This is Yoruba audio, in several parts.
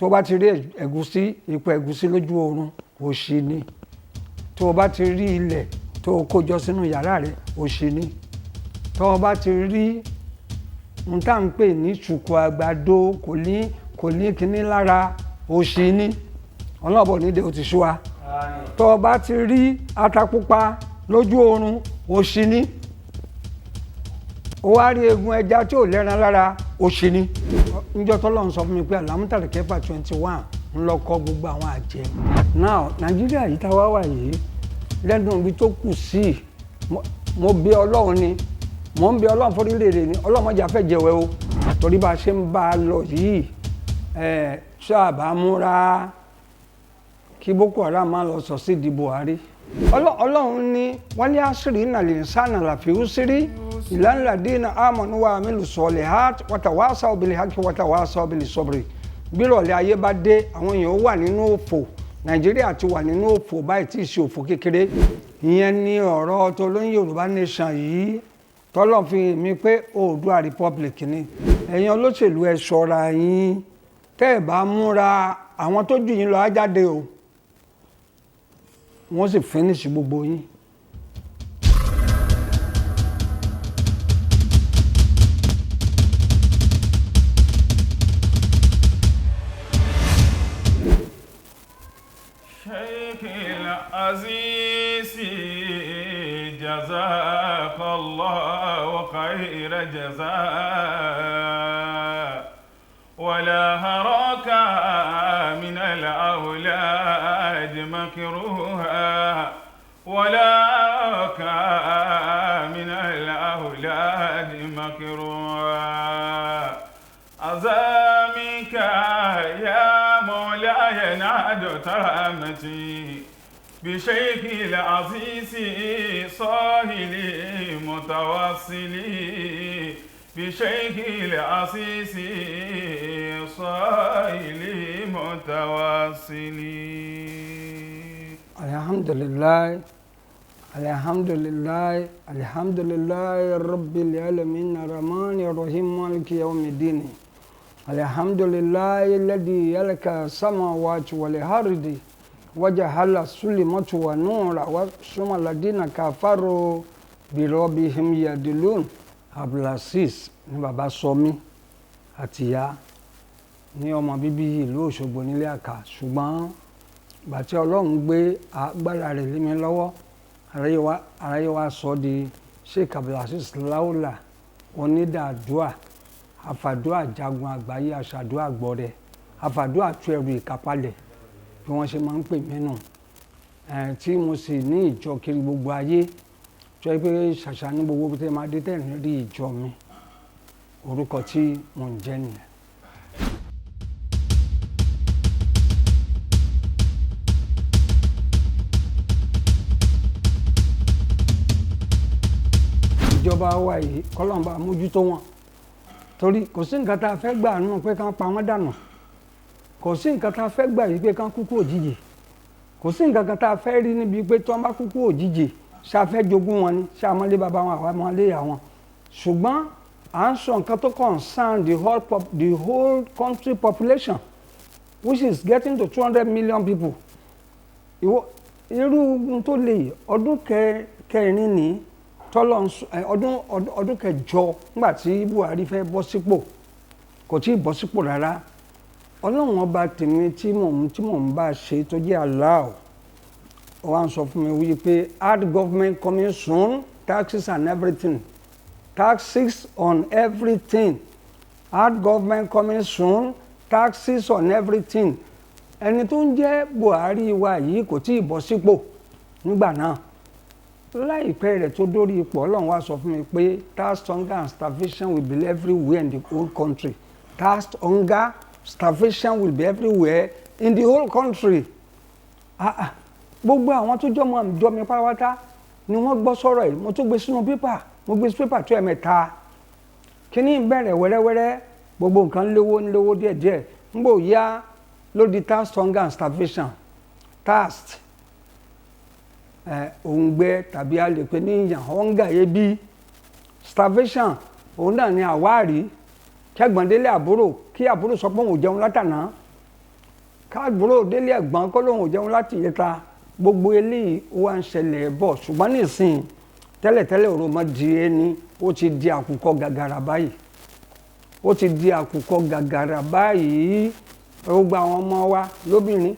tó bá ti rí ẹ̀gúsí ipò ẹ̀gúsí lójú oorun òṣì ni, tó bá ti rí ilẹ̀ tó kójọ sínú yàrá rẹ̀ òṣì ni, tó bá ti rí n tá ń pè ní ṣùkú àgbàdo kò ní kíní lára òṣì ni, ọlọ́bọ̀ nídìí ó ti ṣú wa. Tó bá ti rí ata pupa lójú oorun òṣì ni, ó wá rí egun ẹja tí ò lẹ́ran lára òṣì ni. Níjọ́ tọ́lọ́run sọ fún mi pé àlámútàrí kẹfà 21 ń lọ kọ́ gbogbo àwọn àjẹ́. Now Nàìjíríà yìí táwa wà yìí lẹ́nu ibi tó kù sí mo bí Ọlọ́run ni, mo ń bí Ọlọ́run fórílẹ̀-èdè ni, Ọlọ́run má jẹ́ á fẹ́ jẹ̀wẹ́ o, torí bá a ṣe ń bá a lọ yìí ṣáàbà múra kí Boko Haram máa lọ succeed Buhari. Ọlọ́run ní wọ́n ní àṣírí ìnàlẹ̀ ìsànà làfíù sírí ìlànà dínà àmọ̀nù wa àmìlù sọ̀lẹ̀ hát wàtàwàsá òbílẹ̀ hákì wàtàwàsá òbílẹ̀ sọ́bìrì. Bí ìrọ̀lẹ́ ayé bá dé àwọn èèyàn wà nínú òfò, Nàìjíríà ti wà nínú òfò báyìí tí ì ṣe òfò kékeré. Ìyẹn ni ọ̀rọ̀ tó lóyún Yorùbá nation yìí tọ́lọ̀ fi mi pé Oòduà Republic ni. Ẹ̀yin olóṣèlú ẹ ṣọ́ra yín, tẹ́ ẹ̀ bá múra àwọn tó jù yín lọ á jáde o, wọ́n sì finish gbogbo yín. Sheikh al-Aziz jazakallahu khayra jazaa wala haraka min al-awlad makruha wala haraka min al-awlad makruha azamika ya مولاي نعد ترامتي بشيخ العزيز صاهلي متوصلي بشيخ العزيز صاهلي متوصلي. الحمد لله الحمد لله الحمد لله رب العالمين الرحمن الرحيم مالك يوم الدين. الحمد لله الذي يلك السماوات والأرض وجعل الظلمات والنور ثم الذين كفروا بربهم يعدلون. Abdulaziz ni bàbá sọ mí àti ìyá ní ọmọ bíbí ìlú Òṣogbo nílé Àkà, ṣùgbọ́n ìgbà tí Ọlọ́run gbé agbára rẹ̀ lé mi lọ́wọ́ aráyé wa sọ di Sheikh Abdulaziz Láúlà onídàádúà, àfàdúà jagun àgbáyé, aṣàdúà gbọrẹ, àfàdúà tú ẹrù ìkápálẹ̀ bí wọ́n ṣe máa ń pè mí nù, tí mo sì ní ìjọ kiri gbogbo ayé tó yẹ pé ṣàṣà ní gbogbo tẹ́ máa dé tẹ̀rín rí ìjọ mi, orúkọ tí mò ń jẹ́ nìyẹn. Ìjọba wa yìí kọ́lọ́mbà mójútó wọn, torí kò sí nǹkan tá a fẹ́ gbà nínú pé kán pa wọ́n dànù, kò sí nǹkan tá a fẹ́ gbà yìí pé kán kúkú òjijì, kò sí nǹkan kan tá a fẹ́ rí níbi pé tí wọ́n bá kúkú òjijì ṣá fẹ́ jogún wọn ni, ṣá mọ́lé bàbá wọn àwa mọ́lé ìyá wọn. Ṣùgbọ́n à ń sọ nǹkan tó concern the whole country population which is getting to 200 million people. Irú tó lè ọdún kẹrin ní ọdún kẹjọ nígbà tí Buhari fẹ́ bọ́ sípò, kò tí ì bọ́ sípò rárá. Ọlọ́run ọba tèmi tí mò ń bá ṣe tó jẹ́ Allah ó wá ń sọ fún mi wípé hard government coming soon, taxes and everything, taxes on everything, hard government coming soon, taxes on everything. Ẹni tó ń jẹ́ Buhari wa yìí kò tí ì bọ́ sípò nígbà náà. Láìpẹ́ rẹ̀ tó dórí ipò, Ọlọ́run wá sọ fún mi pé tax, hunger and starvation will be everywhere in the whole country. Tax, hunger, starvation will be everywhere in the whole country. Gbogbo àwọn tó jọ mi pátápátá ni wọ́n gbọ́ sọ̀rọ̀ yìí, mo tún gbé sínú pépà, mo gbé pépà tó ẹ̀mẹ́ta. Kíní bẹ̀rẹ̀ wẹ́rẹ́wẹ́rẹ́, gbogbo nǹkan lówó díẹ̀díẹ̀, ń bò yá ló di tax, hunger and starvation. Tax òǹgbẹ tàbí a lè pè ní ìyàn, hunger ebi, starvation òun náà ni àwárí, kẹ́gbọ̀ndélé àbúrò kí àbúrò sọ pé òun ò jẹun látàná, káàbúrò délé ẹ̀gbọ́n kó lóun ò jẹun láti ìyẹta gbogbo eléyìí ó wá ń ṣẹlẹ̀ bọ̀ ṣùgbọ́n nísìnyí tẹ́lẹ̀tẹ́lẹ̀ òròmọdìẹ ni ó ti di àkùkọ gàgàrà báyìí ó ti di àkùkọ gàgàrà báyìí gbogbo àwọn ọmọ wa lóbìnrin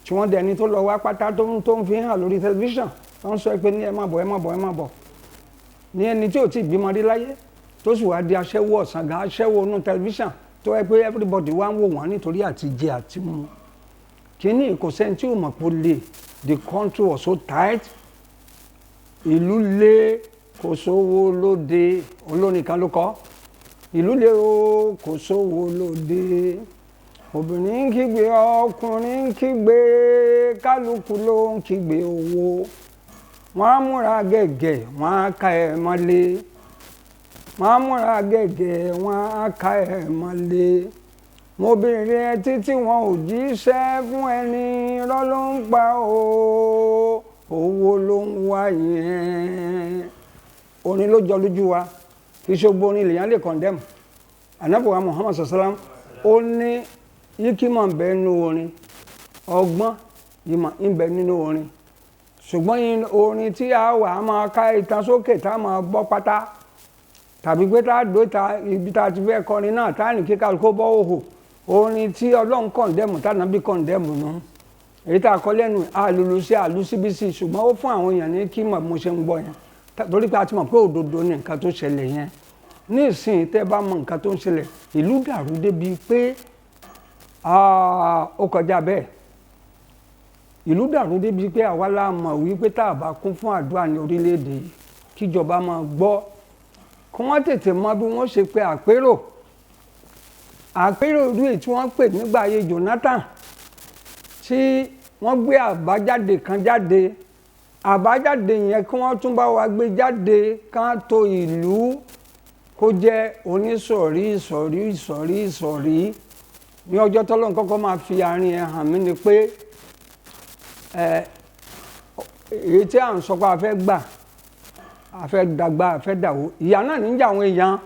tí wọ́n dẹni tó lọ wá pátá tó ń fi hàn lórí tẹlifíṣàn tó ń sọ pé ní ẹ má bọ̀ ẹ má bọ̀ ẹ má bọ̀ ní ẹni tí ò tí ì bímọ rí láyé tó sì wá di aṣẹ́wó ọ̀sán gan aṣẹ́wó inú tẹlifíṣàn tó yẹ pé everybody wá ń wò wọ́n nítorí àti jẹ àti mu kínní kò sẹ́ni tí ò mọ̀ pé lè the country was so tight ìlú lé kò sówó lóde olórin kan ló kọ ìlú lé o kò sówó lóde obìnrin ń kígbe ọkùnrin ń kígbe kálukú ló ń kígbe owó wọ́n á múra gẹ́gẹ́ wọ́n á ká ẹ mọ́lé wọ́n á múra gẹ́gẹ́ wọ́n á ká ẹ mọ́lé mo béèrè ẹ títí wọn ò jíṣẹ́ fún ẹni irọ́ ló ń pa o owó ló ń wá yẹn orin ló jọ lójú wa kì í ṣe gbogbo orin lèèyàn lè condemn Ànábì wa Muhammad sallam ó ní yíkímọ̀ ń bẹ nínú orin ọgbọ́n ìmọ̀ ń bẹ nínú orin ṣùgbọ́n orin tí a wà á máa ká ìtàn sókè tá a máa gbọ́ pátá tàbí pé tá a dó ta ibi tá a ti fẹ́ kọrin náà tá a ní kíkà kó bọ́ òhò orin tí Ọlọ́run kọ̀ǹdẹ́mù tànàbí kọ̀ǹdẹ́mù nù èyí tá a kọ lẹ́nu àlùlù sí àlùsíbísì ṣùgbọ́n ó fún àwọn èèyàn ní kí mọ̀ mo ṣe ń gbọ́ yẹn torí pé a ti mọ̀ pé òdodo ni nǹkan tó ṣẹlẹ̀ yẹn ní ìsìn tẹ́ bá mọ nǹkan tó ń ṣẹlẹ̀ ìlú dàrú débi pé ó kọjá bẹ́ẹ̀ ìlú dàrú débi pé àwa la mọ̀ wípé tá a bá kún fún àdúrà ní orílẹ̀-èdè yìí kíjọba máa gbọ́ kí wọ́n tètè mọ bí wọ́n ṣe pé àpérò irú èyí tí wọ́n pè nígbà ayé Jonathan tí wọ́n gbé àbájáde kan jáde àbájáde yẹn kí wọ́n tún bá wa gbé jáde kán tó ìlú kó jẹ́ onísọ̀rí ìsọ̀rí ìsọ̀rí ìsọ̀rí ní ọjọ́ tọ́lọ́run kọ́kọ́ máa fi àárín ẹ̀ hàn mí ni pé èyí tí à ń sọ pé a fẹ́ gbà a fẹ́ dàgbà a fẹ́ dàwó ìyá náà níjà àwọn èèyàn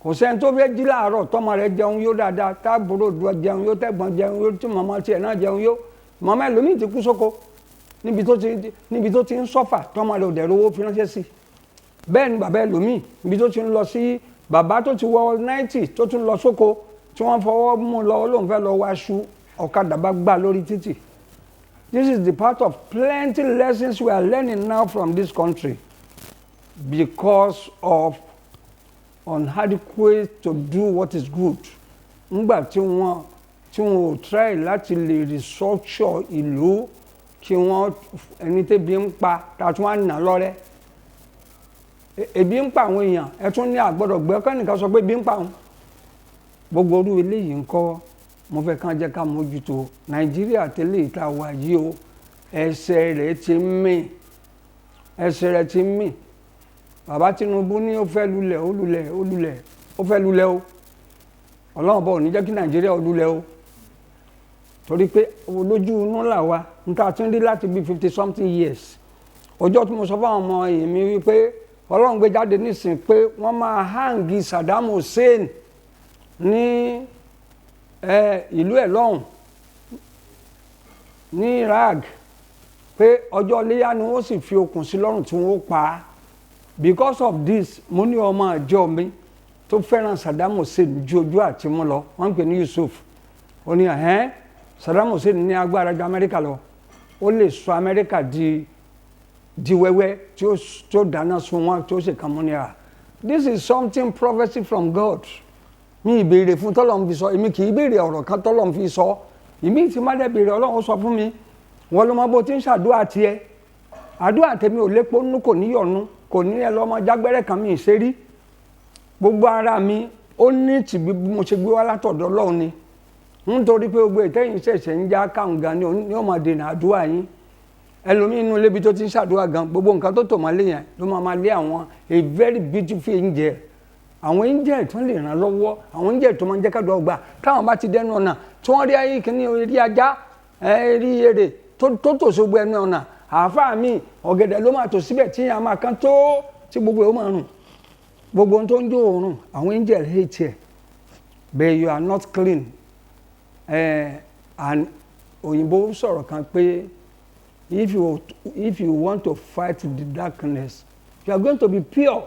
kò sẹ́ni tó fẹ́ jí láàárọ̀ tọ́mọ rẹ̀ jẹun yó dáadáa táàbùrò jẹun yó tẹ̀gbọ́n jẹun yó tí màmá tiẹ̀ náà jẹun yó màmá ẹlòmíì ti kú sóko níbi tó ti ń sọ́fà tọ́mọ rẹ̀ ò dẹ̀ rówó fi ránṣẹ́ sí bẹ́ẹ̀ ni bàbá ẹlòmíì níbi tó ti ń lọ sí bàbá tó ti wọ 90 tó tún lọ sóko tí wọ́n fọwọ́ mú lọ lóun fẹ́ lọ wáṣu ọ̀kadà bá gbà lórí títì. This is the part of plenty lessons we are learning now from this country because of inadequate to do what is good. Ngbà tí wọ́n ò try láti lè restructure ìlú kí wọ́n ẹni tẹ́bi ń pa tàtún wá nà lọ́rẹ́. Ebi ń pa àwọn èèyàn ẹ tún ní àgbọ́dọ̀ gbẹ́ kẹ́nìkan sọ pé ebi ń pa àwọn. Gbogbo orú eléyìí ń kọ́ mo fẹ́ kàn jẹ́ ká mójútó Nàìjíríà tẹ́lẹ̀ ìta wà yìí o ẹsẹ̀ rẹ̀ ti mì bàbá Tinubu ní ó fẹ́ lulẹ̀ ó fẹ́ lulẹ̀ o Ọlọ́run bọ̀ ò ní jẹ́ kí Nàìjíríà ó lulẹ̀ o torí pé olójú inú là wa níta tí ń rí láti bí 50 something years ọjọ́ tí mo sọ fáwọn ọmọ èmi wípé Ọlọ́run gbé jáde nísìn pé wọ́n máa hangi Saddam Hussein ní ìlú ẹ̀ lọ́hùn ní Iraq pé ọjọ́ iléyá ni wọ́n sì fi okùn sí lọ́rùn tí wọ́n pa á because of this mo ní ọmọ àjọ mi tó fẹ́ràn Saddam Hussein ju ojú àti mú lọ wọ́n ń pè ní Yusuf ó ní Saddam Hussein ní agbára ju Amẹ́ríkà lọ ó lè sọ Amẹ́ríkà di wẹ́wẹ́ tí ó dáná sun wọn tí ó sì kàn mú ní à this is something prophecy from God mi ìbéèrè fún tọ́lọ́run fi sọ èmi kì í béèrè ọ̀rọ̀ kan tọ́lọ́run fi sọ èmi ti má dẹ̀ béèrè Ọlọ́run sọ fún mi wọ́n ló mọ bó ti ń ṣàdúrà tiẹ̀ àdúrà tèmi ò lépo nínú kò níyọ̀nú kò ní ẹ lọ́mọ jágbẹ́rẹ́ kan mi ìṣerí gbogbo ara mi ó ní tìbí bí mo ṣe gbé wá látọ̀dọ̀ Ọlọ́run ni nítorí pé gbogbo ìtẹ́yìn ṣẹ̀ṣẹ̀ ń já káwọn gan ni ó máa dènà àdúrà yín ẹlòmíín inú ilébi tó ti ń ṣàdúrà gan gbogbo nǹkan tó tò máa lé yẹn ló máa lé àwọn a very beautiful angel àwọn angel tó lè ràn lọ́wọ́ àwọn angel tó máa ń jẹ́ kádùá gbà táwọn bá ti dẹnu ọ̀nà tí wọ́n rí ayé kìíní rí ajá rí èrè tó tò sógbó ẹnu ọ̀nà àáfàá mi ọ̀gẹ̀dẹ̀ ló máa tò síbẹ̀ tí a máa kán tó tí gbogbo ẹ̀ ó máa rùn gbogbo ohun tó ń jó òórùn àwọn angel hate ẹ̀ but you are not clean and òyìnbó sọ̀rọ̀ kan pé if you want to fight the darkness you are going to be pure.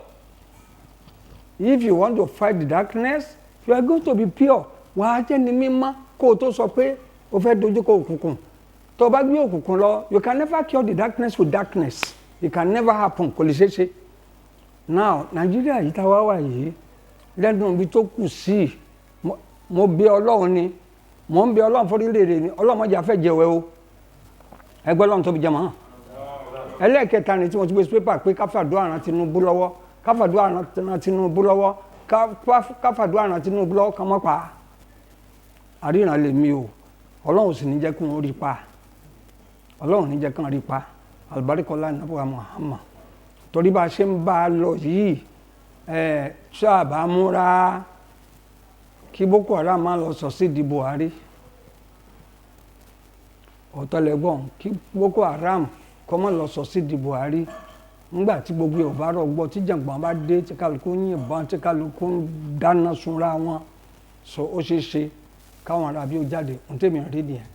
If you want to fight the darkness you are going to be pure. wàá jẹ́ ni mímọ́ kó o tó sọ pé o fẹ́ dojú kọ òkùnkùn. tó o bá gbé òkùnkùn lọ you can never cure the darkness with darkness. It can never happen. Kò lè ṣeé ṣe. Now Nàìjíríà yìí tá a wá wà yìí lẹ́nu ibi tó kù sí mo bí Ọlọ́run ni mo ń bí Ọlọ́run fọ́rílẹ̀-èdè ni Ọlọ́run má jẹ́ a fẹ́ jẹ̀wẹ́ o ẹgbẹ́ Ọlọ́run tóbi jẹ́ mọ́. ẹlẹ́ẹ̀kẹta ni tí mo ti gbé pépà pé káfàdúrà ran Tinubu lọ́wọ́ káfàdúrà ran Tinubu lọ́wọ́ káfàdúrà ran Tinubu lọ́wọ́ kan mọ́ pa àríran lè mi o Ọlọ́run sì ní jẹ́ kí wọ́n rí pa Ọlọ́run ní jẹ́ kí wọ́n rí pa alibarikola nabuwa Muhammad torí bá a ṣe ń bá a lọ yìí ṣáàbà múra kí Boko Haram máa lọ succeed Buhari ọ̀tọ̀lẹ́gbọ̀n kí Boko Haram kọ́ mọ́ lọ succeed Buhari nígbà tí gbogbo Yorùbá rọ̀ gbọ́ tí jàǹgbọ̀n bá dé tí kálukú yìnbọn tí kálukú ń dáná sunra wọn so ó ṣeé ṣe káwọn arábí ó jáde ohun tèmi rí nìyẹn.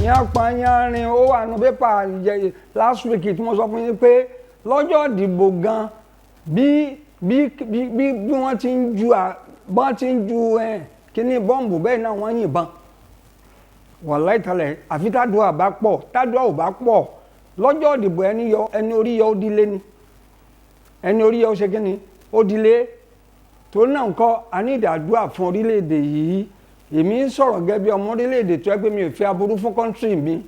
yanpanyanrin ó wà nù pépà last week tí mo sọ fún yín pé lọ́jọ́ ìdìbò gan bí wọ́n ti ń ju kíní bọ́ǹbù bẹ́ẹ̀ náà wọ́n yìnbọn wàláhì tálẹ̀ àfi tádùá bá pọ̀ tádùá ò bá pọ̀ lọ́jọ́ ìdìbò ẹni orí yọ ó dílé ni ẹni orí yọ ó ṣe kíni ó dílé tó náà ń kọ́ a ní ìdádúrà fún orílẹ̀-èdè yìí èmi ń sọ̀rọ̀ gẹ́gẹ́ bí ọmọ orílẹ̀-èdè tó yẹ pé mi ò fi aburú fún kọ́ńtírì mi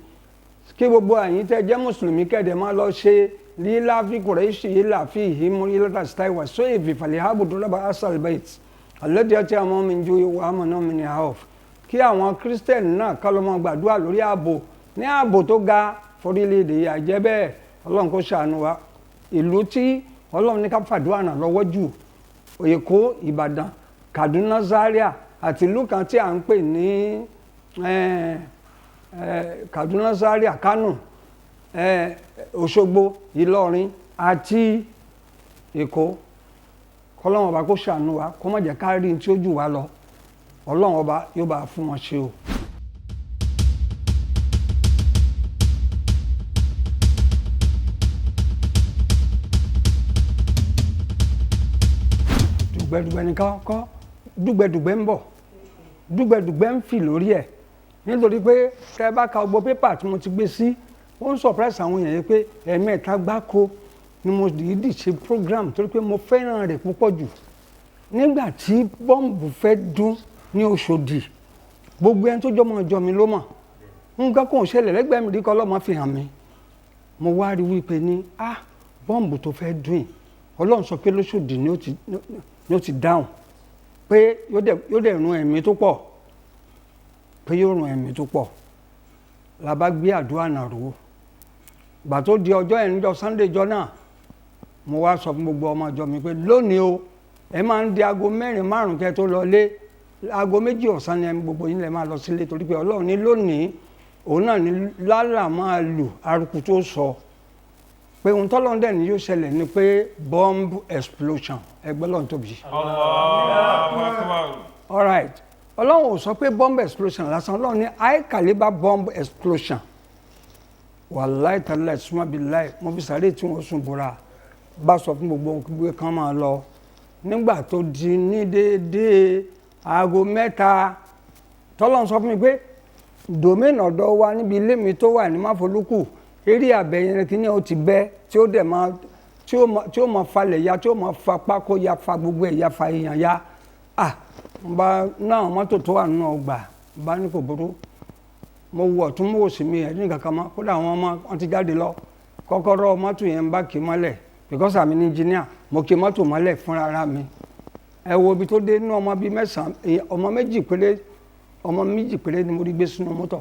kí gbogbo àyín tẹ́ jẹ́ mùsùlùmí kẹ́dẹ̀ máa lọ ṣe lílá fi kùrẹ́ṣì lílá fi ìhímú lílá sítáìwà só èvì fàlẹ́ àbùdó lọ́ba asalbait àlẹ́dẹ̀ ọtí àwọn ọmọ mi ju ìwà àmọ́ náà mi ní àhọ́f kí àwọn kírísítẹ̀nì náà ká ló máa gbàdúrà lórí ààbò ní ààbò tó ga forílẹ̀-èdè yìí àjẹ́ bẹ́ẹ̀ Ọlọ́run kó ṣàánú wa ìlú tí Ọlọ́run ní ká fàdúrà náà lọ́wọ́ jù Èkó Ìbàdàn Kaduna Zaria àti ìlú kan tí à ń pè ní Kaduna Zaria Kano Òṣogbo Ìlọrin àti Èkó kọ́lọ́run ọba kó ṣàánú wa kó má jẹ́ ká rí tí ó jù wá lọ Ọlọ́run ọba yóò bá fún wọn ṣe o. dùgbẹ̀dùgbẹ̀ nìkan kọ́ dùgbẹ̀dùgbẹ̀ ń bọ̀ dùgbẹ̀dùgbẹ̀ ń fì lórí ẹ̀ nítorí pé tẹ́ bá ka gbogbo pépà tí mo ti gbé sí ó ń surprise àwọn èèyàn yìí pé ẹ̀ẹ̀mẹ́ta gbáko ni mo dìídì ṣe program torí pé mo fẹ́ràn rẹ̀ púpọ̀ jù nígbà tí bọ́ǹbù fẹ́ dún ní Òṣòdì gbogbo ẹni tó jọmọ ọjọ́ mi ló mọ̀ nǹkan kò ṣẹlẹ̀ lẹ́gbẹ̀ẹ́ mi rí kọ́ ọlọ́mọ fi hàn mi mo wá rí wípé ní bọ́ǹbù tó fẹ́ dún yìí Ọlọ́run sọ pé lóṣòdì ni ó ti dáhùn pé yóò dẹ̀ run ẹ̀mí tó pọ̀ pé yóò run ẹ̀mí tó pọ̀ la bá gbé àdúrà náà rò gbà tó di ọjọ́ ẹ̀ níjọ́ Sunday jọ náà mo wá sọ fún gbogbo ọmọ ìjọ mi pé lónìí o ẹ máa ń di aago 4-5 kẹ́ tó lọ lé aago 2 ọ̀sán ni gbogbo yín lẹ máa lọ sílé torí pé Ọlọ́run ní lónìí òun náà ní lálà máa lù arúkú tó sọ pé ohun tọ́lọ́run dẹ̀ ní yóò ṣẹlẹ̀ ni pé bomb explosion ẹgbẹ́ lọ́run tóbi. All right Ọlọ́run ò sọ pé bomb explosion lásán Ọlọ́run ní high caliber bomb explosion wàláì tàlẹ́ súnmọ́ bíi láì mo fi sáré tí wọ́n sùn bóra bá sọ fún gbogbo kan máa lọ nígbà tó di ní déédéé aago 3 tọ́lọ́run sọ fún mi pé domain ọ̀dọ̀ wa níbi ilé mi tó wà ní máfolúkù eré àbẹ̀yẹn kí ni ó ti bẹ́ tí ó dẹ̀ máa tí ó máa falẹ̀ ya tí ó máa fa pákó ya fa gbogbo ẹ̀ ya fa èèyàn ya bá náà mọ́tò tó wà nínú ọgbà bá ní kò burú mo wọ̀ tún mọ̀ sí mi ẹ̀ ní kankan mọ́ kódà àwọn ọmọ wọn ti jáde lọ kọ́kọ́rọ́ mọ́tò yẹn ń bá kì í mọ́lẹ̀ because àmì ní engineer mo kì í mọ́tò mọ́lẹ̀ fúnra ara mi ẹ wo ibi tó dé inú ọmọ bíi 9 ọmọ méjì péré ni mo rí gbé sínú mọ́tò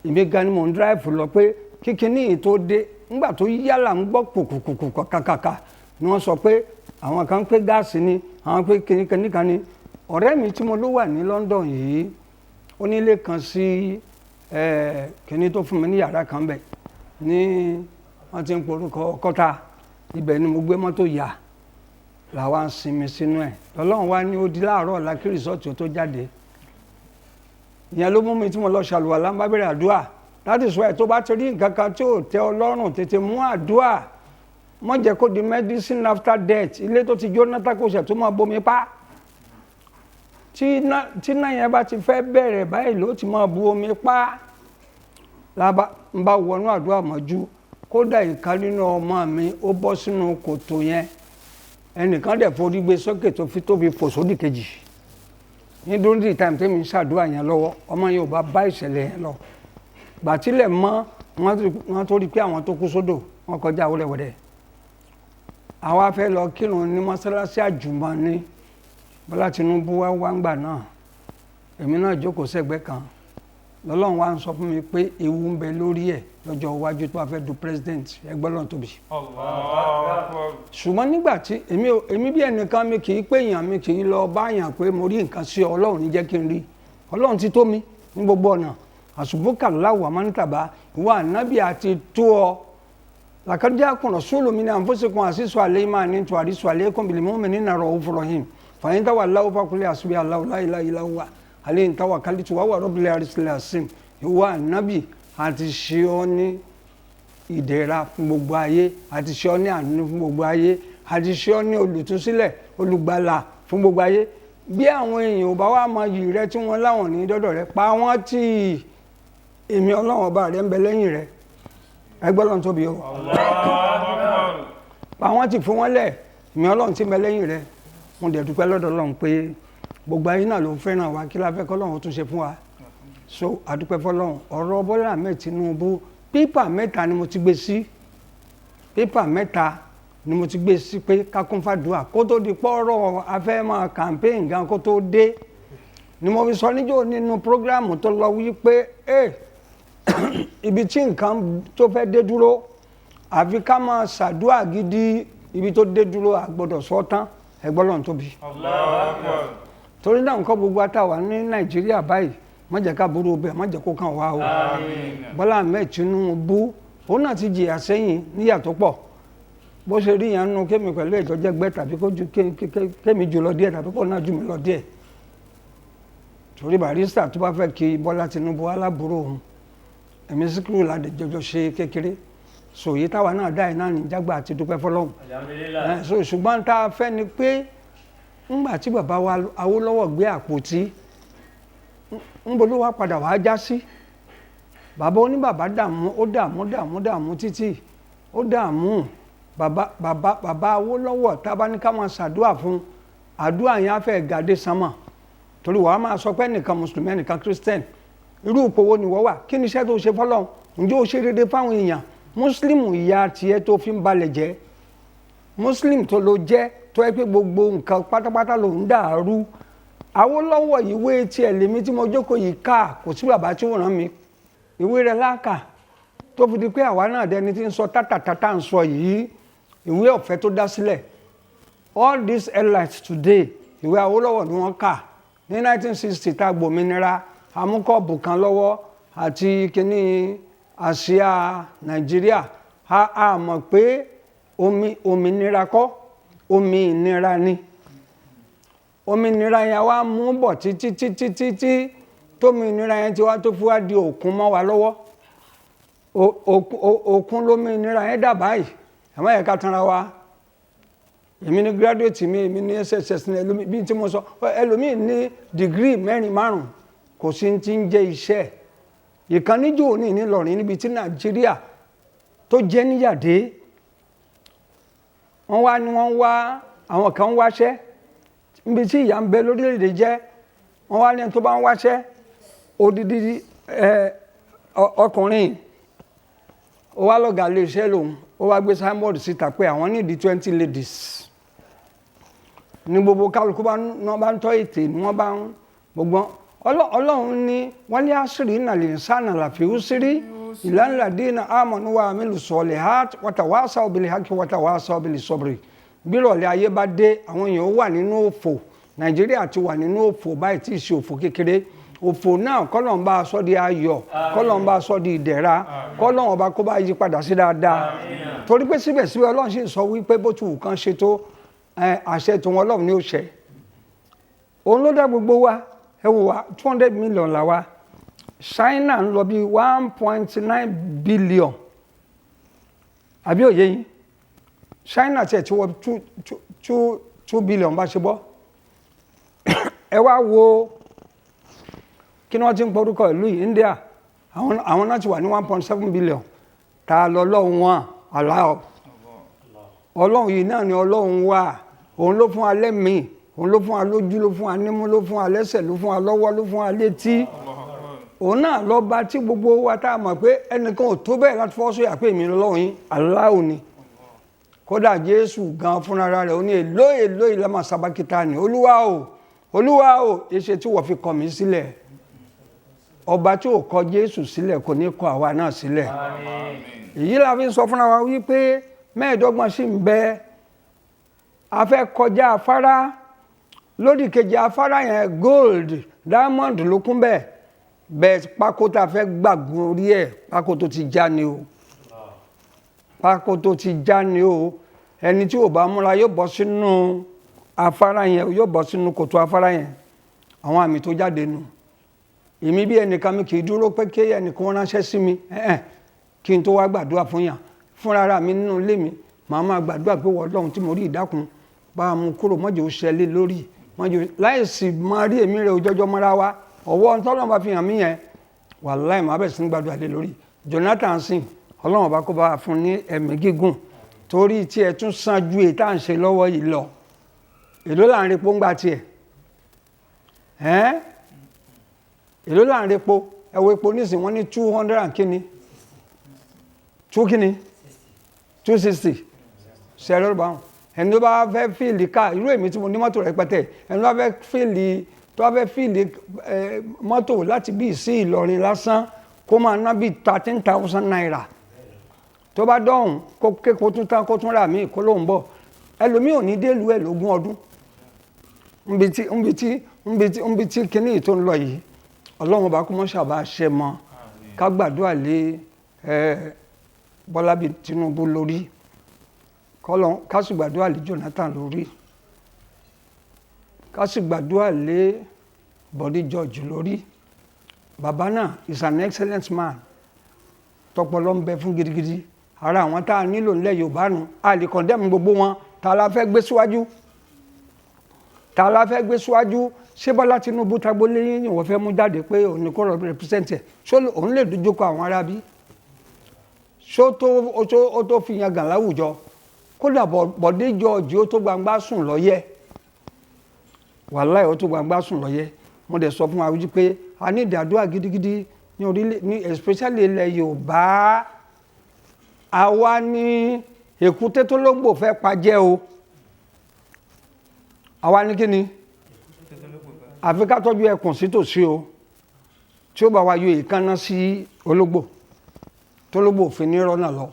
ìmí gan ni mo ń drive lọ pé kíkiní yìí tó dé nígbà tó yálà ń gbọ́ kùkùkùkù kàkàkà ni wọ́n sọ pé àwọn kan pé gáàsì ni àwọn pé kíní kan ni ọ̀rẹ́ mi tí mo ló wà ní London yìí ó nílé kan sí kíní tó fún mi ní yàrá kan bẹ̀ ní wọ́n ti ń porúkọ kọ́ta ibẹ̀ ni mo gbé mọ́tò yà làwa ń sinmi sínú ẹ̀ lọ́lọ́run wá ní ó di láàárọ̀ ọ̀la kí rìsọ́ọ̀tì tó jáde ìyẹn ló mú mi tí mo lọ ṣàlùwàlá ń bá bẹ̀rẹ̀ àdúrà that is why tó bá ti rí nǹkan kan tí ò tẹ́ ọ lọ́rùn tètè mú àdúrà mọ́ jẹ́ kó di medicine after death ilé tó ti jóná tákòṣẹ̀ tó máa bomi pa tí náà yẹn bá ti fẹ́ bẹ̀rẹ̀ báyìí ló ti máa bu omi pa lábá ń bá wọnú àdúrà mọ́jú kódà ìkan nínú ọmọ mi ó bọ́ sínú kòtò yẹn ẹnìkan dẹ̀ forí gbé sókè tó fi tóbi fò sódì kejì ní during the time tẹ́mi ń ṣàdúrà yẹn lọ́wọ́ ọmọ yẹn ò bá ìṣẹ̀lẹ̀ yẹn lọ gbàtílẹ̀ mọ́ wọ́n tó rí pé àwọn tó kú sódò wọ́n kọjá wẹ́rẹ́wẹ́rẹ́ àwa fẹ́ lọ kírun ní mọ́sálásí àjùmọ̀ní Bọ́lá Tinubu wá ń gbà náà èmi náà jókòó sẹ́gbẹ́ kan lọ́lọ́run wá ń sọ fún mi pé ewu ń bẹ lórí ẹ̀ lọ́jọ́ iwájú tó bá fẹ́ du president ẹgbẹ́ lọ́n tóbi. ṣùgbọ́n nígbà tí èmi bí ẹnìkan mi kì í pé èèyàn mi kì í lọ báyàn pé mo rí nǹkan sí Ọlọ́run ní jẹ́ kí n rí Ọlọ́run ti tó mi ní gbogbo ọ̀nà àṣùbùkà láwù àmánítàbá ìwà ànábì àti tó ọ làkàdíjà kùnà sólù mi ní àǹfọ̀sẹ̀kùn àṣìṣọ àlẹ́ ìmọ̀ ní tó àríṣọ àlẹ́ kùn bìlì mọ́mí ní nàrọ̀ òfurọ̀hìn fàyín táwà láwù fàkúlẹ̀ àṣùbí aláwù láìláìláwà alẹ́ ìtawà kálítù wàwà rọ́bìlẹ̀ àríṣìlẹ̀ àṣìm ìwà ànábì àti ṣe ọ́ ní ìdẹ̀ra fún gbogbo ayé àti ṣe ọ́ ní àánú fún gbogbo ayé àti ṣe ọ́ ní olùtúsílẹ̀ olùgbàlà fún gbogbo ayé bí àwọn èèyàn ò bá wà mọ yìí rẹ tí wọ́n láwọn ní dọ́dọ̀ rẹ pa wọ́n tí èmi Ọlọ́run ọba rẹ ń bẹ lẹ́yìn rẹ ẹgbẹ́ Ọlọ́run tóbi o pa wọ́n tí fún wọn lẹ̀ èmi Ọlọ́run tí ń bẹ lẹ́yìn rẹ mo dẹ̀ dúpẹ́ lọ́dọ̀ Ọlọ́run pé gbogbo ayé náà ló fẹ́ràn wa kí la fẹ́ kọ́ Ọlọ́run tún ṣe fún wa so àdúpẹ́ fọ́lọ́run ọ̀rọ̀ Bọ́lá Ahmed Tinubu pépà mẹ́ta ni mo ti gbé sí pé kákún fàdúrà kó tó di pọ́ọ́rọ̀ afẹ́ máa campaign gan kó tó dé ni mo fi sọ níjó nínú prógráàmù tó lọ wí pé ibi tí nǹkan tó fẹ́ dé dúró àfi ká máa ṣàdúrà gidi ibi tó dé dúró àgbọ́dọ̀ sọ tán ẹgbọ́n lọ́n tóbi. torí náà nǹkan gbogbo àtàwà ní Nàìjíríà báyìí má jẹ́ ká burú bẹ́ẹ̀ má jẹ́ kó kàn wá o. Bọ́lá Ahmed Tinubu òun náà ti jìyà sẹ́yìn níyà tó pọ̀ bó ṣe rí yẹn nínú kémi pẹ̀lú ìjọjẹ́gbẹ́ tàbí kémi jù lọ díẹ̀ tàbí kó náà jù mí lọ díẹ̀ torí Barrister tó bá fẹ́ kí Bọ́lá Tinubu aláburú òun ẹ̀mí Síkírù ládé jọjọ ṣe kékeré sòyí táwa náà dá iná ní jágbá àti dúpẹ́ fọlọ́hún so ṣùgbọ́n tá a fẹ́ ni pé ńgbà tí bàbá wa Awólọ́wọ̀ gbé àpótí ńbo ló wá padà wá já sí bàbá oníbàbá dààmú ó dààmú títí ó dààmú bàbá Awólọ́wọ̀ tábà ní ká máa ṣàdúrà fún àdúrà yẹn á fẹ́ gàdé sánmà torí wàá máa sọ pé ẹnìkan mùsùlùmí ẹnìkan christian irú ìpòwò ni wọ́n wà kí ni iṣẹ́ tó ṣe fọ́lọ́hún ǹjẹ́ ó ṣe déédéé fáwọn èèyàn muslim ìyá tiẹ̀ tó fi ń balẹ̀ jẹ́ muslim tó ló jẹ́ tó yẹ pé gbogbo nǹkan pátápátá ló ń dàrú Awólọ́wọ̀ ìwé tiẹ̀ lèmi tí mo jókòó yìí ká kò sí bàbá tí ó ràn mí ìwé rẹ̀ láàkà tó fi di pé àwa náà dẹni tí ń sọ tátàtátà ń sọ yìí ìwé ọ̀fẹ́ tó dá sílẹ̀ all these elites today ìwé Awólọ́wọ̀ ni wọ́n kà ní 1960 tá gbòmìnira amúkọ̀ọ̀bù kan lọ́wọ́ àti kíní àsíá Nàìjíríà a mọ̀ pé òmìnira kọ́ omi ìnira ni òmìnira yẹn wá mú bọ̀ títí tómìnira yẹn ti wá tó fi wá di òkun mọ́ wa lọ́wọ́ òkun lómìnira yẹn dà báyìí àmọ́ yẹ ká tanra wa èmi ní graduate mi èmi ní SSS ní ẹlòmíì bí tí mo sọ ẹlòmíì ní degree 4-5 kò sí ti ń jẹ́ iṣẹ́ ìkan níjó ní Ìlọrin níbi tí Nàìjíríà tó jẹ́ níyàdé wọ́n wá àwọn kan wáṣẹ́ níbi tí ìyà ń bẹ lórílẹ̀-èdè jẹ́ wọ́n wá lẹ́yìn tó bá ń wáṣẹ́ odidi ọkùnrin ó wá lọ́gàá lè ṣẹ́ lòun ó wá gbé signboard síta pé àwọn nídìí 20 ladies ní gbogbo kálukú bá ń tọ́ ètè ní wọ́n bá ń gbogbo Ọlọ́run ní wọ́n lé àṣírí ìnàlẹ̀ ìsànà làfíú sírí ìlànà dínà àmọ̀nú wa àmìlù sọ̀lẹ̀ hát wàtàwàsá òbílẹ̀ hákì wàtàwàsá òbílẹ̀ sọ́bìrì bí ìrọ̀lẹ́ ayé bá dé àwọn èèyàn wà nínú òfò Nàìjíríà ti wà nínú òfò báyìí tí ì ṣe òfò kékeré òfò náà kọ́lọ́n bá sọ di ayọ̀ kọ́lọ́n bá sọ di ìdẹ̀ra kọ́lọ́n ọba kó bá yí padà sí dáadáa torí pé síbẹ̀síbẹ̀ ọlọ́run sì sọ wípé bó ti wù kán ṣe tó àṣẹ tó wọn ọlọ́run ní ó ṣẹ òun ló dá gbogbo wa ẹ wò wá 200 million là wa China ń lọ bí 1.9 billion àbí òye yín China tiẹ̀ ti wọ 2 billion bá ṣe bọ́ ẹ wá wo kí ni wọ́n ti ń porúkọ ìlú yìí India àwọn náà ti wà ní 1.7 billion ta lọ lọ́hùn wọn aláwọ̀ ọlọ́run yìí náà ni ọlọ́run wà òun ló fún wa lẹ́mìí òun ló fún wa lójú ló fún wa nímú ló fún wa lẹ́sẹ̀ ló fún wa lọ́wọ́ ló fún wa létí òun náà lọ bá tí gbogbo wa tá a mọ̀ pé ẹnìkan ò tó bẹ́ẹ̀ láti fọ́ sóyà pé èmi lọ́wọ́ yín aláwọ̀ ni kódà Jésù gan fúnra rẹ̀ ó ní èlò ìlànà sábàkítà ni olúwa o èṣe tí wọ́n fi kọ̀ mí sílẹ̀ ọba tí ò kọ Jésù sílẹ̀ kò ní kọ àwa náà sílẹ̀ èyí la fi sọ fúnra wa wípé 15 sì ń bẹ a fẹ́ kọjá afárá lódì kejì afárá yẹn gold diamond ló kún bẹ́ẹ̀ pákó tá a fẹ́ gbàgbọ́ orí ẹ̀ pákó tó ti já ni o pákó tó ti já ni o ẹni tí ò bá múra yóò bọ́ sínú afárá yẹn yóò bọ́ sínú kòtò afárá yẹn àwọn àmì tó jáde nù èmi bí ẹnìkan mi kì í dúró pé kí ẹnìkan ránṣẹ́ sí mi kí n tó wá gbàdúrà fún yàn fúnra mi nínú ilé mi màá máa gbàdúrà pé wọ́n Ọlọ́run tí mo rí ìdákun bá a mú kúrò mọ́jọ́ ó ṣẹlẹ̀ lórí mọ́jọ́ láìsí máa rí èmi rẹ̀ òjọ́jọ́ mọ́ra wa ọwọ́ tọ́lọ́run bá fi hàn mí yẹn wàláì máa bẹ̀ sí ní gbàdúrà lé lórí Jonathan sìn Ọlọ́run bá kó bá a fún ní ẹ̀mí gígùn torí tí ẹ tún san ju èyí tá à ń ṣe lọ́wọ́ yìí lọ èló là ń repo ń gbà tiẹ̀ èló là ń repo ẹ̀wọ̀ epo nísìn wọ́n ní 200 and kíni 260 ṣẹlẹ̀ bá wọn ẹni tó bá fẹ́ fíìlì ká irú èmi tí mo ní mọ́tò rẹpẹtẹ ẹni tó bá fẹ́ fíìlì mọ́tò láti bí sí Ìlọrin lásán kó máa ná bí 13,000 naira tó bá dọ̀hún kó kéko tún tán kó tún rà míì kó lóun bọ̀ ẹlòmíì ò ní délùú ẹ̀ lógún ọdún nbi tí kíní tó ń lọ yìí Ọlọ́run bá kó mọ́ ṣàbá ṣe mọ́ ká gbàdúrà lé Bọ́lá Tinubu lórí ká sì gbàdúrà lé Jonathan lórí ká sì gbàdúrà lé Body George lórí bàbá náà is an excellent man tọpọlọ ń bẹ fún gidigidi ara àwọn tá a nílò nílẹ̀ Yorùbá nù a lè condemn gbogbo wọn ta la fẹ́ gbé síwájú ṣé Bọ́lá Tinubu tagbólé yín wọ́n fẹ́ mú jáde pé òun ni kó represent ẹ̀ ṣó òun lè dojúkọ àwọn arábí ṣó tó fi yan gàn láwùjọ kódà Bọ̀dé George ó tó gbangba sùn lọ́yẹ̀ wàláì ó tó gbangba sùn lọ́yẹ̀ mo dẹ̀ sọ fún wa wípé a ní ìdádúrà gidigidi ní orílẹ̀ ní especially ilẹ̀ Yorùbá àwa ní èkúté tó lóńgbò fẹ́ pajẹ́ o àwa ní kíni àfi ká tọ́jú ẹkùn sí tòsí o tí ó bá wa yọ ìkànnà sí ológbò tó lógbò fi ní rọ́nà lọ.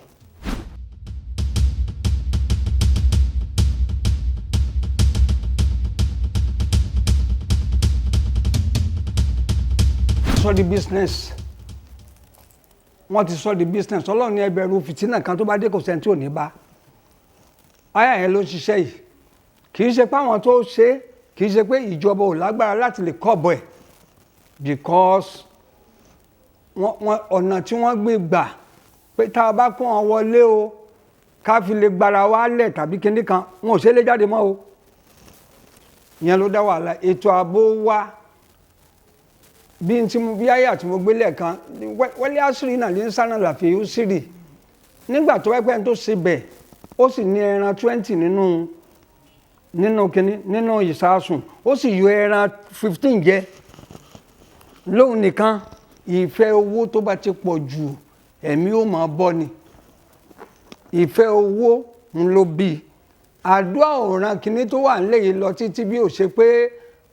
sọ di business wọ́n ti sọ di business Ọlọ́run ní ẹbẹ̀rù fìtínà kan tó bá dé kò sẹ́ni tí ò ní bá àyà yẹn ló ń ṣiṣẹ́ yìí kì í ṣe pé àwọn tó ṣe kì í ṣe pé ìjọba ò lágbára láti lè kọ́bọ̀ ẹ̀ because ọ̀nà tí wọ́n gbé gbà pé tá a bá kó wọn wọlé o ká fi lè gbára wálẹ̀ tàbí kinní kan wọn ò ṣe lè jáde mọ́ o ìyẹn ló dá wàhálà ètò ààbò wa bí ayé àti mo gbé lẹ́ẹ̀kan wọlé àṣírí náà ní sánà làfẹ́ yóò ṣírí nígbà tó wẹ́pẹ́ tó ṣe bẹ̀ ó sì ní ẹran 20 nínú ìsásùn ó sì yọ ẹran 15 jẹ lóun nìkan ìfẹ́ owó tó bá ti pọ̀ jù ẹ̀mí ó máa bọ́ ni ìfẹ́ owó ń ló bí àdúrà òràn kìíní tó wà nílẹ̀ yìí lọ títí bí ó ṣe pé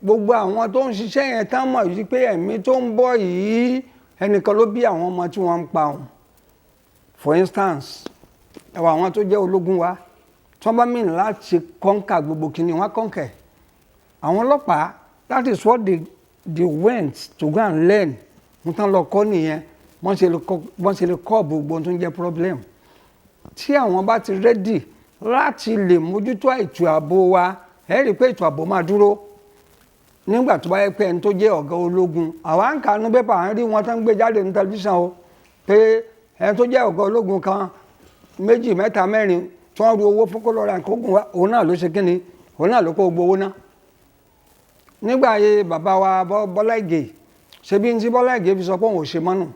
gbogbo àwọn tó ń ṣiṣẹ́ yẹn tán mọ̀ yìí pé ẹ̀mí tó ń bọ̀ yìí ẹnìkan ló bí àwọn ọmọ tí wọ́n ń pa òun for instance ẹ̀wọ̀ àwọn tó jẹ́ ológun wa tí wọ́n bá mìíràn láti kọ́ńkà gbogbo kìíní wọ́n kọ́ńkà àwọn ọlọ́pàá that is what they went to go and learn wọ́n tán lọ kọ́ nìyẹn wọ́n ṣe lè kọ́ gbogbo tó ń jẹ́ problem tí àwọn bá ti rẹ́dì láti lè mójútó ètò ààbò wa ẹ rí i pé ètò ààbò máa dúró nígbà tó bá yẹ pé ẹni tó jẹ́ ọ̀gá ológun àwa ń kànú pépà à ń rí wọn tó ń gbé jáde ní tẹlifíṣàn o pé ẹni tó jẹ́ ọ̀gá ológun kan 2 mẹ́ta 4 tí wọ́n ru owó fún kó lọ ra nǹkan ogun wa òun náà ló ṣe kí ni òun náà ló kó gbowó ná. nígbà ayé bàbá wa Bọ́lá Ìgè ṣebí ní tí Bọ́lá Ìgè fi sọ pé òun ò ṣe mọ́nù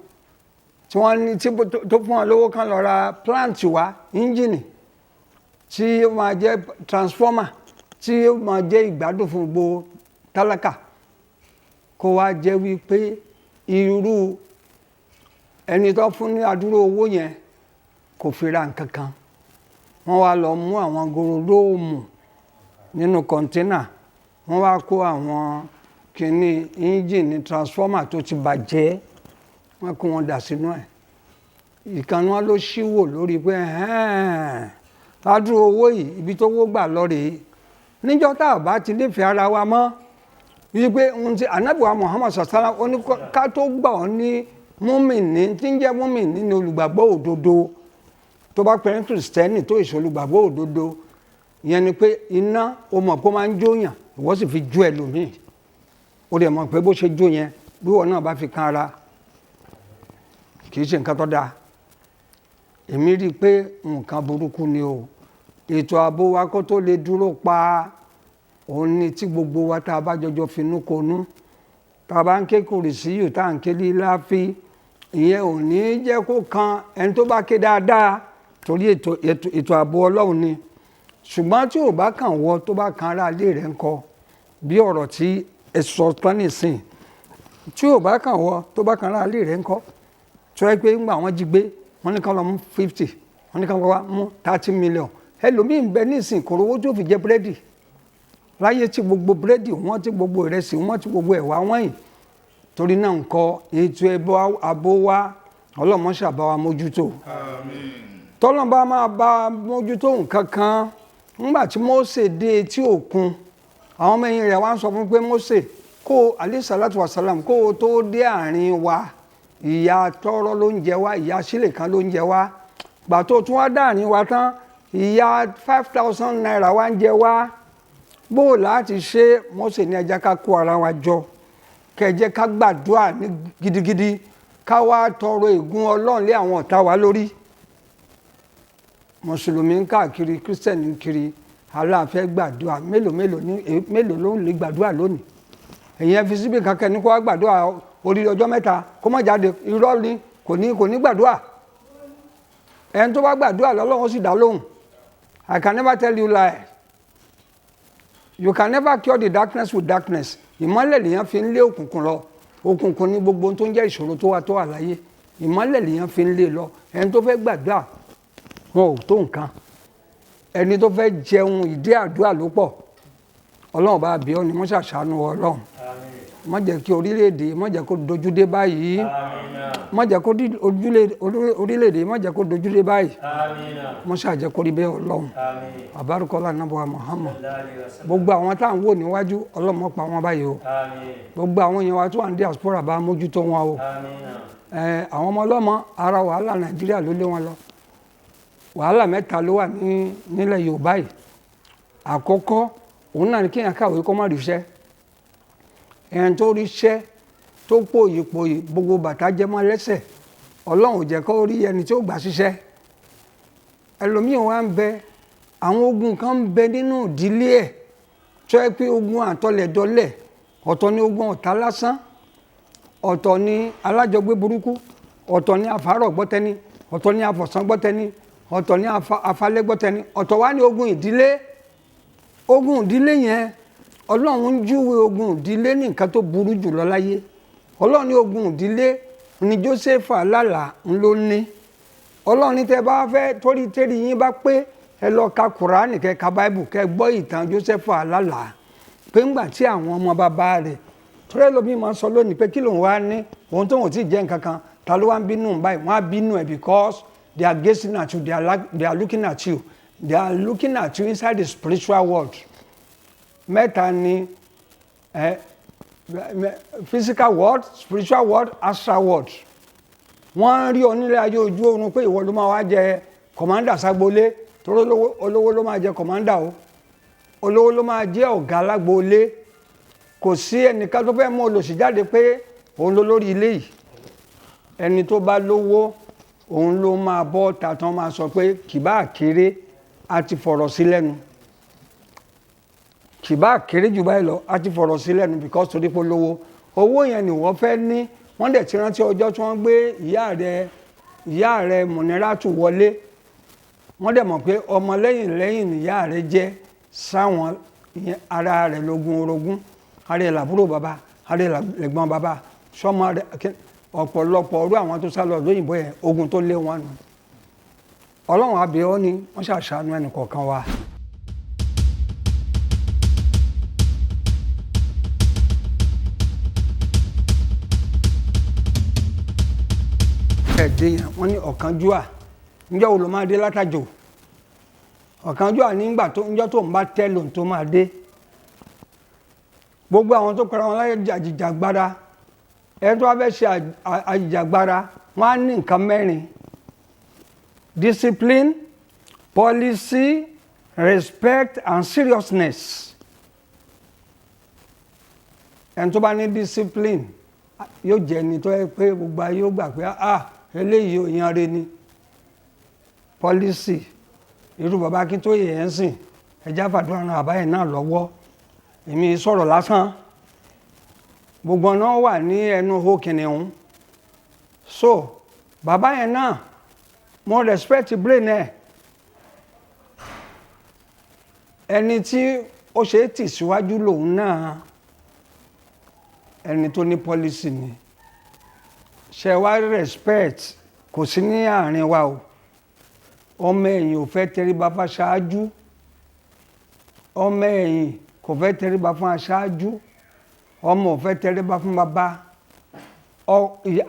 tí wọ́n ní tó fún wọn lówó kan lọ ra plant wa engine tí ó máa jẹ́ transformer tí ó máa jẹ́ ìgbádùn fún gbogbo tálákà kó wá jẹ́ wípé irú ẹni tó fún ní adúrú owó yẹn kò fi ra nǹkan kan wọ́n wá lọ mú àwọn gorodóòmù nínú kọ̀ńténà wọ́n wá kó àwọn kìíní engine transformer tó ti bàjẹ́ wọ́n kó wọn dà sínú ẹ̀ ìkànnì wọn ló ṣíwò lórí pé adúrú owó yìí ibi tó wó gbà lọ rèé níjọ́ tá a bá ti nífẹ̀ẹ́ ara wa mọ́ wípé ohun tí Ànábì wa Muhammad sallam ó ní ká tó gbà ọ́ ní múmìnì tí ń jẹ́ múmìnì ní olùgbàgbọ́ òdodo tó bá pẹ̀lú kìrìsìtẹ́nì tó ìṣe olùgbàgbọ́ òdodo ìyẹn ni pé iná o mọ̀ pé ó máa ń jóyàn ìwọ sì fi jó ẹlòmíì ó dẹ̀ mọ̀ pé bó ṣe jó yẹn bí wọn náà bá fi kan ara kì í ṣe nǹkan tó dáa èmi rí i pé nǹkan burúkú ni o ètò ààbò wa kó tó lè dúró pa òun ni tí gbogbo wa tá a bá jọjọ finú konú tá a bá ń ké kùrìsíyù tá à ń ké líláfi ìyẹn ò ní jẹ́ kó kan ẹni tó bá ké dáadáa torí ètò ààbò Ọlọ́run ni ṣùgbọ́n tí ò bá kàn wọ tó bá kan ara ilé rẹ̀ ń kọ bí ọ̀rọ̀ tí ẹ sọ tán nìsín tí ò bá kàn wọ tó bá kan ara ilé rẹ̀ ń kọ tó yẹ pé ńgbà wọ́n jí gbé wọ́n ní ká lọ mú 50 wọ́n ní ká lọ mú 30 million ẹlòmíín bẹ nísìn kò rówó tó fi jẹ búrẹ́dì láyé tí gbogbo búrẹ́dì wọ́n tí gbogbo ìrẹsì wọ́n tí gbogbo ẹ̀wà wọ́n yìí torí náà ń kọ ètò ààbò wa ọlọ́mọṣà bá wa mójútó tọ́lọ́ bá máa bá mójútó nǹkan kan nígbà tí Mósè dé etí òkun àwọn ọmọ ẹ̀yìn rẹ̀ wá ń sọ fún pé Mósè kó alayhi salatu wasalam kó o tó dé àárín wa ìyà tọrọ ló ń jẹ wá ìyà sílẹ̀ kan ló ń jẹ wá gbà tó tún wá dáàrin wa tán ìyà 5,000 naira wá ń jẹ wá bó láti ṣe Mósè ní ẹjẹ́ ká kó ara wa jọ kẹjẹ́ ká gbàdúrà ní gidigidi ká wá tọrọ ègún Ọlọ́run lé àwọn ọ̀tá wa lórí mùsùlùmí ń káàkiri kírísítẹ̀nì ń kiri aláàfẹ́ gbàdúrà mélòó ló ń lè gbàdúrà lónìí èyí ẹ fi síbi kankan ní kó wá gbàdúrà orí ọjọ́ mẹ́ta kó má jáde irọ́ ni kò ní gbàdúrà ẹni tó bá gbàdúrà lọ́lọ́run sì dá lóhùn. I can never tell you lie. You can never cure the darkness with darkness. Ìmọ́lẹ̀ lèèyàn fi ń lé òkùnkùn lọ. Òkùnkùn ní gbogbo tó ń jẹ́ ìṣòro tó wà láyé. Ìmọ́lẹ̀ lèèyàn fi ń lé lọ. Ẹni tó fẹ́ gbàdúrà wọn ò tó nǹkan. Ẹni tó fẹ́ jẹun ìdí àdúrà ló pọ̀. Ọlọ́run bá bí ọ́ ni mo ṣàṣàánú Ọlọ́run. Má jẹ́ kí orílẹ̀-èdè má jẹ́ kó dojú dé báyìí. Má jẹ́ kó orílẹ̀-èdè má jẹ́ kó dojú dé báyìí. Mo ṣàjẹ́ kó rí bẹ́ẹ̀ Ọlọ́run. Àbárúkọ́lá nàbọ̀ Muhammad. Gbogbo àwọn tá à ń wò níwájú Ọlọ́run pa wọn báyìí o. Gbogbo àwọn èèyàn wa tó wà ní diaspora bá mójútó wọn o. Àwọn ọmọ ọlọ́mọ ara wàhálà Nàìjíríà ló lé wọn lọ. Wàhálà 3 ló wà nílẹ̀ Yorùbá yìí. Àkọ́kọ́ òun náà ni kéèyàn kàwé kó má ríṣẹ́. Ẹni tó ríṣẹ́ tó pòyìpòyì gbogbo bàtà jẹ́ mọ́ lẹ́sẹ̀ Ọlọ́run ò jẹ́ kó rí ẹni tí ó gbà síṣẹ́. Ẹlòmíì wá ń bẹ àwọn ogun kan ń bẹ nínú ìdílé ẹ̀ tó yẹ pé ogun àtọlẹ̀dọlẹ̀ ọ̀tọ̀ ni ogun ọ̀tá lásán ọ̀tọ̀ ni alájọgbé burúkú ọ̀tọ̀ ni àfàárọ̀ gbọ́tẹ́ni ọ̀tọ̀ ni àfọ̀sán gbọ́tẹ́ni ọ̀tọ̀ ni àfalẹ́ gbọ́tẹ́ni ọ̀tọ̀ wá ní ogun ìdílé yẹn Ọlọ́run ń júwe ogun ìdílé ní nǹkan tó burú jùlọ láyé Ọlọ́run ní ogun ìdílé ní Joseph alálà ń ló ní Ọlọ́run ní tẹ́ bá fẹ́ torí tẹ́rì yín bá pé ẹ lọ ka Kùránì kẹ́ ka Bible kẹ́ gbọ́ ìtàn Joseph alálà pé ńgbà tí àwọn ọmọ bàbá rẹ̀ torí ẹlòmíì máa ń sọ lónìí pé kí lòun wá ní òun tó wọn ò tí ì jẹ́ nǹkan kan ta ló wá ń bínú báyìí wọ́n á bínú ẹ̀ because they are gazing at you they are looking at you they are looking at you inside the spiritual world. Mẹ́ta ni physical world, spiritual world, astral world. Wọ́n rí onílé ayé ojú oorun pé ìwọ ló máa wá jẹ kọ̀mándà ságbolé torí olówó ló máa jẹ kọ̀mándà o, olówó ló máa jẹ́ ọ̀gá lágbolé. Kò sí ẹnìkan tó fẹ́ mú olòṣì jáde pé òun ló lórí ilé yìí. Ẹni tó bá lówó òun ló máa bọ́ tàtàn máa sọ pé kìbá kéré a ti fọ̀rọ̀ sí lẹ́nu, kìbá kéré jù báyìí lọ a ti fọ̀rọ̀ sí lẹ́nu because torí pé lówó owó yẹn ni wọ́n fẹ́ ní. Wọ́n dẹ̀ ti rántí ọjọ́ tí wọ́n gbé ìyá rẹ̀ Mùnírátù wọlé. Wọ́n dẹ̀ mọ̀ pé ọmọ lẹ́yìn ìyá rẹ̀ jẹ́ sáwọn ara rẹ̀ lógún orogún, ara rẹ̀ làbúrò bàbá, ara rẹ̀ lẹ̀gbọ́n bàbá, sọ́mọ rẹ̀ ọ̀pọ̀lọpọ̀ ọdún àwọn tó sá lọ lóyìnbó yẹn ogun tó lé wọn nù. Ọlọ́run á bẹ̀ ọ́ ni wọ́n ṣàṣàánú ẹnì kọ̀ọ̀kan wa. Ẹ̀dẹ́yàn wọ́n ní ọ̀kánjúà níjọ́ wo ló máa dé látàjò, ọ̀kánjúà nígbà tó níjọ́ tó ń bá tẹ́ lòun tó máa dé. Gbogbo àwọn tó pẹ̀lú àwọn láyé àjìjàgbara ẹni tó wá fẹ́ ṣe àjìjàgbara wọ́n á ní nǹkan mẹ́rin: discipline, policy, respect and seriousness. Ẹni tó bá ní discipline yóò jẹ́ ẹni tó yẹ pé gbogbo ayé yóò gbà pé eléyìí ò yan re ni. Policy irú bàbá Akíntóyè yẹn sìn ẹjá fàdúrà ran bàbá yẹn náà lọ́wọ́. Èmi sọ̀rọ̀ lásán, gbogbo ọ̀nà wà ní ẹnu hó kìnìún. So bàbá yẹn náà mo respect brain ẹ̀. Ẹni tí ó ṣe é tì síwájú lòun náà, ẹni tó ní policy ni. Ṣé wá respect kò sí ní àárín wa o. Ọmọ ẹ̀yìn ò fẹ́ tẹríba fún aṣáájú, ọmọ ẹ̀yìn kò fẹ́ tẹríba fún aṣáájú, ọmọ ò fẹ́ tẹríba fún bàbá,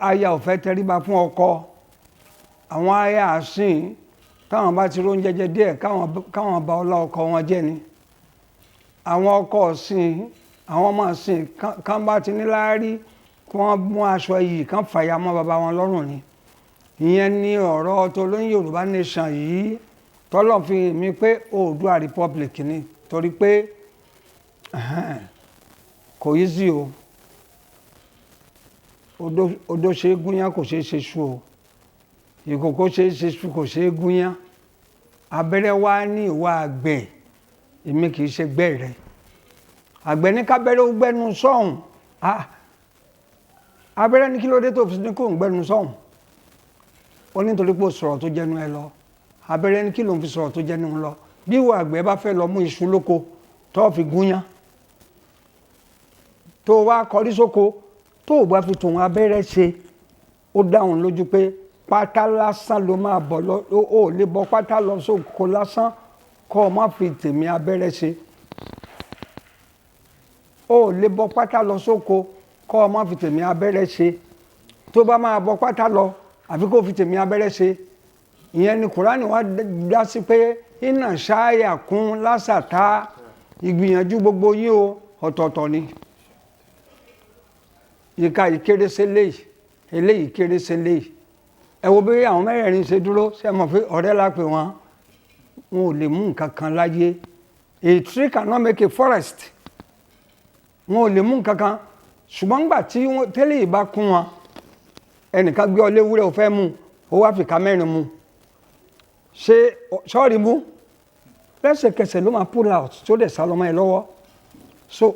aya ò fẹ́ tẹríba fún ọkọ. Àwọn aya àsìn káwọn bá ti róúnjẹ jẹ díẹ̀ káwọn bá ọlá ọkọ wọn jẹ́ ni. Àwọn ọkọ ọ̀sìn àwọn ọmọ ọ̀sìn kán bá ti ní láárí kí wọ́n mú aṣọ yìí kán fàya mọ́ bàbá wọn lọ́rùn ni. Ìyẹn ni ọ̀rọ̀ tó lóyún Yorùbá nation yìí tọ́lọ̀ fi mi pé Oòduà republic ni, torí pé kò yí sí o. Odó ṣe é gúnyán kò ṣe é ṣe ṣú o, ìkòkò ṣe é ṣe ṣú kò ṣe é gúnyán. Abẹ́rẹ́ wá ní ìwà àgbẹ̀, èmi kì í ṣe gbẹ́ rẹ̀. Àgbẹ̀ ní kábẹ́rẹ́ ó gbẹ́nu sọ́hùn. Abẹ́rẹ́ ní kí ló dé tó fi ní kó ń gbẹ́nu sọ́hùn. Ó ní nítorí pé ó sọ̀rọ̀ tó jẹnu ẹ lọ. Abẹ́rẹ́ ní kí ló ń fi sọ̀rọ̀ tó jẹnu lọ. Bí ìwà àgbẹ̀ bá fẹ́ lọ mú iṣu lóko tó fi gúnyán, tó wá kọrí sóko tó bá fi tòun abẹ́rẹ́ ṣe, ó dáhùn lójú pé pátá lásán ló máa bọ̀ lọ. Ó lè bọ́ pátá lọ sóko lásán kó o má fi tèmi abẹ́rẹ́ ṣe. Ó lè bọ́ pátá lọ sóko kó o má fi tèmi abẹ́rẹ́ ṣe. Tó bá máa bọ́ pátá lọ àfi kó fi tèmi abẹ́rẹ́ ṣe. Ìyẹn ni Kùránì wá dá sí pé iná ṣááyà kún lásàtá, ìgbìyànjú gbogbo yín o ọ̀tọ̀ọ̀tọ̀ ni. Ìka ìkéré sí eléyìí kéré sí eléyìí. Ẹ wo bí àwọn mẹ́rẹ̀ẹ̀rin ṣe dúró, ṣe mọ̀ pé ọ̀rẹ́ la pè wọ́n. Wọn ò lè mú nǹkan kan láyé. A tree cannot make a forest. Wọn ò lè mú nǹkan kan. Ṣùgbọ́n nígbà tí tẹ́lẹ̀ yìí bá kún wọn, ẹnìkan gbé ọlé ewúrẹ́ ò fẹ́ mú, ó wá fìkà mẹ́rin mú. Ṣé sọ́ọ̀rì mú? Lẹ́sẹ̀kẹsẹ̀ ló máa pull out tí ó dẹ̀ sá lọ́mọ ẹ lọ́wọ́. So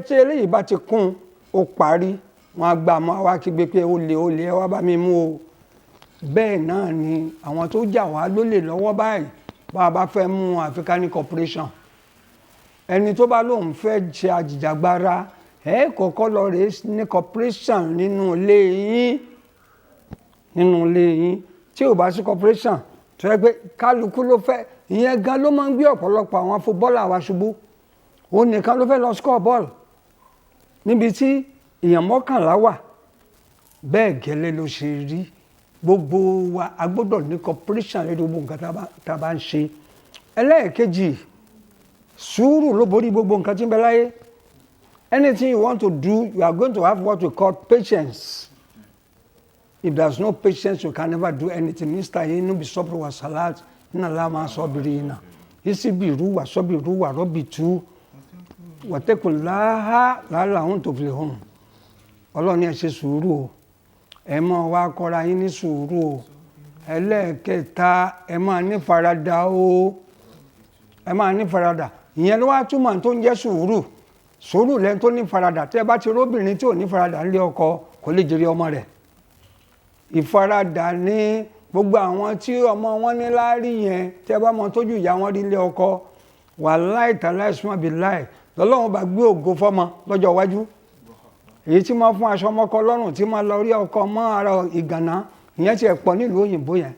tí eléyìí bá ti kún ó parí, wọn á gbà mọ́ wá kígbe pé ó lè ẹ wá bá mi mú o. Bẹ́ẹ̀ náà ni àwọn tó jà wá lólè lọ́wọ́ báyìí bá a bá fẹ́ mú African corporation. Ẹni tó bá lóun fẹ́ ṣe àjìjàgbara kọ́kọ́ lọ rèé ní corporation nínú ilé yín. Tí ò bá sí corporation tó yẹ pé kálukú ló fẹ́, ìyẹn gan ló máa ń gbé ọ̀pọ̀lọpọ̀ àwọn fúbọ́ọ̀lù wa ṣubú. Òun nìkan ló fẹ́ lọ score ball níbi tí èèyàn 11 wà. Bẹ́ẹ̀ gẹ́lẹ́ ló ṣe rí. Gbogbo wa a gbọ́dọ̀ ní corporation lórí gbogbo nǹkan tá a bá ń ṣe. Ẹlẹ́ẹ̀kejì, sùúrù ló borí gbogbo nǹkan tí ń bẹ láyé. Anything you want to do, you are going to have what we call patience. If there's no patience, you can never do anything. Nista'inu bis-sabri was-salat, inna Allaha ma'as-sabirina. Isbiru was-sabiru wa-rabitu wattaqullaha la'allakum tuflihun. Ọlọ́run ní ẹ ṣe sùúrù o, ẹ máa wá kọ́ra yín ní sùúrù o. Ẹlẹ́ẹ̀kẹta, ẹ máa ní faradà o, ẹ máa ní faradà. Ìyẹn ló wá túmọ̀ tó ń jẹ́ sùúrù. Sùúrù lẹ́ni tó ní faradà. Tẹ́ ẹ bá ti róbìnrin tí ò ní faradà nílé ọkọ, kò lè jèrè ọmọ rẹ̀. Ìfaradà ní gbogbo àwọn tí ọmọ wọn ní láárí yẹn, tẹ́ ẹ bá mọ tójú ìyá wọn rí ilé ọkọ, wàláì tàláì súnmọ́ bíláì, lọ́lọ́run bá gbé ògo fọ́mọ lọ́jọ́ iwájú. Èyí tí máa fún aṣọ ọmọkọ lọ́rùn tí máa lọ rí ọkọ mọ́ ara ìgànná, ìyẹn ti ẹ̀ pọ̀ nílùú òyìnbó yẹn.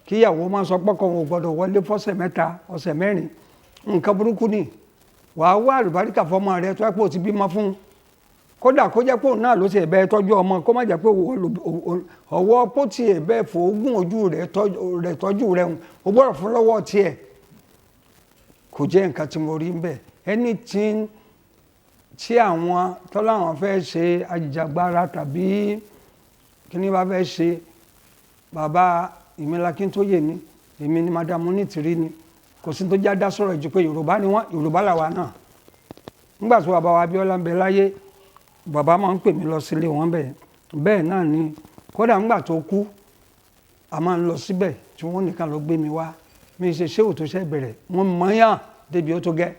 Kíyàwó máa sọ pọ́kọ wọn ò gbọ́dọ̀ wọlé fọ́sẹ̀ mẹ́ta, ọ̀sẹ̀ mẹ́rin. Nǹkan burúkú ni. Wàá wá àlùbáríkà fọ́mọ rẹ tó ẹ́ pé ó ti bímọ fún. Kódà kó jẹ́ pé òun náà ló ṣe ẹ̀bẹ̀ tọ́jú ọmọ, kó má jẹ́ pé ọwọ́ pó ti ẹ̀bẹ̀ fòógùn ojú rẹ̀ tọ́jú rẹ̀ o gbọ́dọ̀ fún lọ́wọ́ tiẹ̀. Kò jẹ́ nǹkan tí mo rí ń bẹ̀. Anything tí àwọn tọ́láwọn fẹ́ ṣe ajìjàgbara tàbí kí ni bá fẹ́ ṣe, bàbá Ìmílakíntóyè ni, èmi ni Madam Onítìrí ni, kò sí tó já dá sọ̀rọ̀ jù pé Yorùbá ni wọ́n, Yorùbá làwa náà. Nígbà tí bàbá wa Abíọ́lá ń bẹ láyé, bàbá máa ń pè mí lọ sílé wọn bẹ́ẹ̀ náà ni. Kódà nígbà tó kú, a máa ń lọ síbẹ̀ tí wọ́n nìkan lọ gbé mi wá. Mi ṣe ṣéwù tó ṣe bẹ̀rẹ̀, wọ́n mọ̀ọ́yàn débi ó tó gẹ́.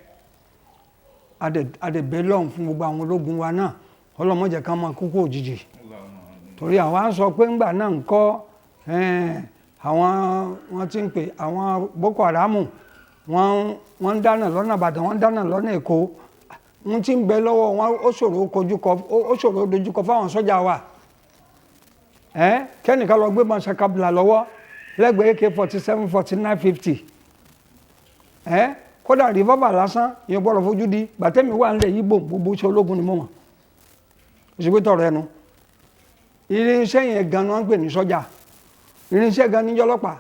Adẹ̀bẹ̀ lọ́hùn fún gbogbo àwọn ológun wa náà, Ọlọ́run má jẹ́ ká máa kúkú òjijì. Torí àwa ń sọ pé ńgbà náà ń kọ́ àwọn wọ́n ti ń pè àwọn Boko Haram, wọ́n ń dáná lọ́nà Ìbàdàn, wọ́n ń dáná lọ́nà Èkó. Wọ́n ti ń bẹ lọ́wọ́ wọn, ó ṣòro dojúkọ fáwọn sọ́jà wa. Kẹ́nìkan lọ gbé mọ́ ṣakabula lọ́wọ́ lẹ́gbẹ̀ẹ́ AK-47, 49, 50. Kódà rìvọ́bà lásán ìyẹn gbọ́dọ̀ fojú di. Bàtẹ́mi wà nílẹ̀ yìí gbogbo iṣẹ́ ológun ni mo mọ̀. Òṣèpé tọrọ ẹnu. Irinṣẹ́ yẹn gan ni wọ́n ń pè ní sọ́jà. Irinṣẹ́ gan ní jọlọ́pàá.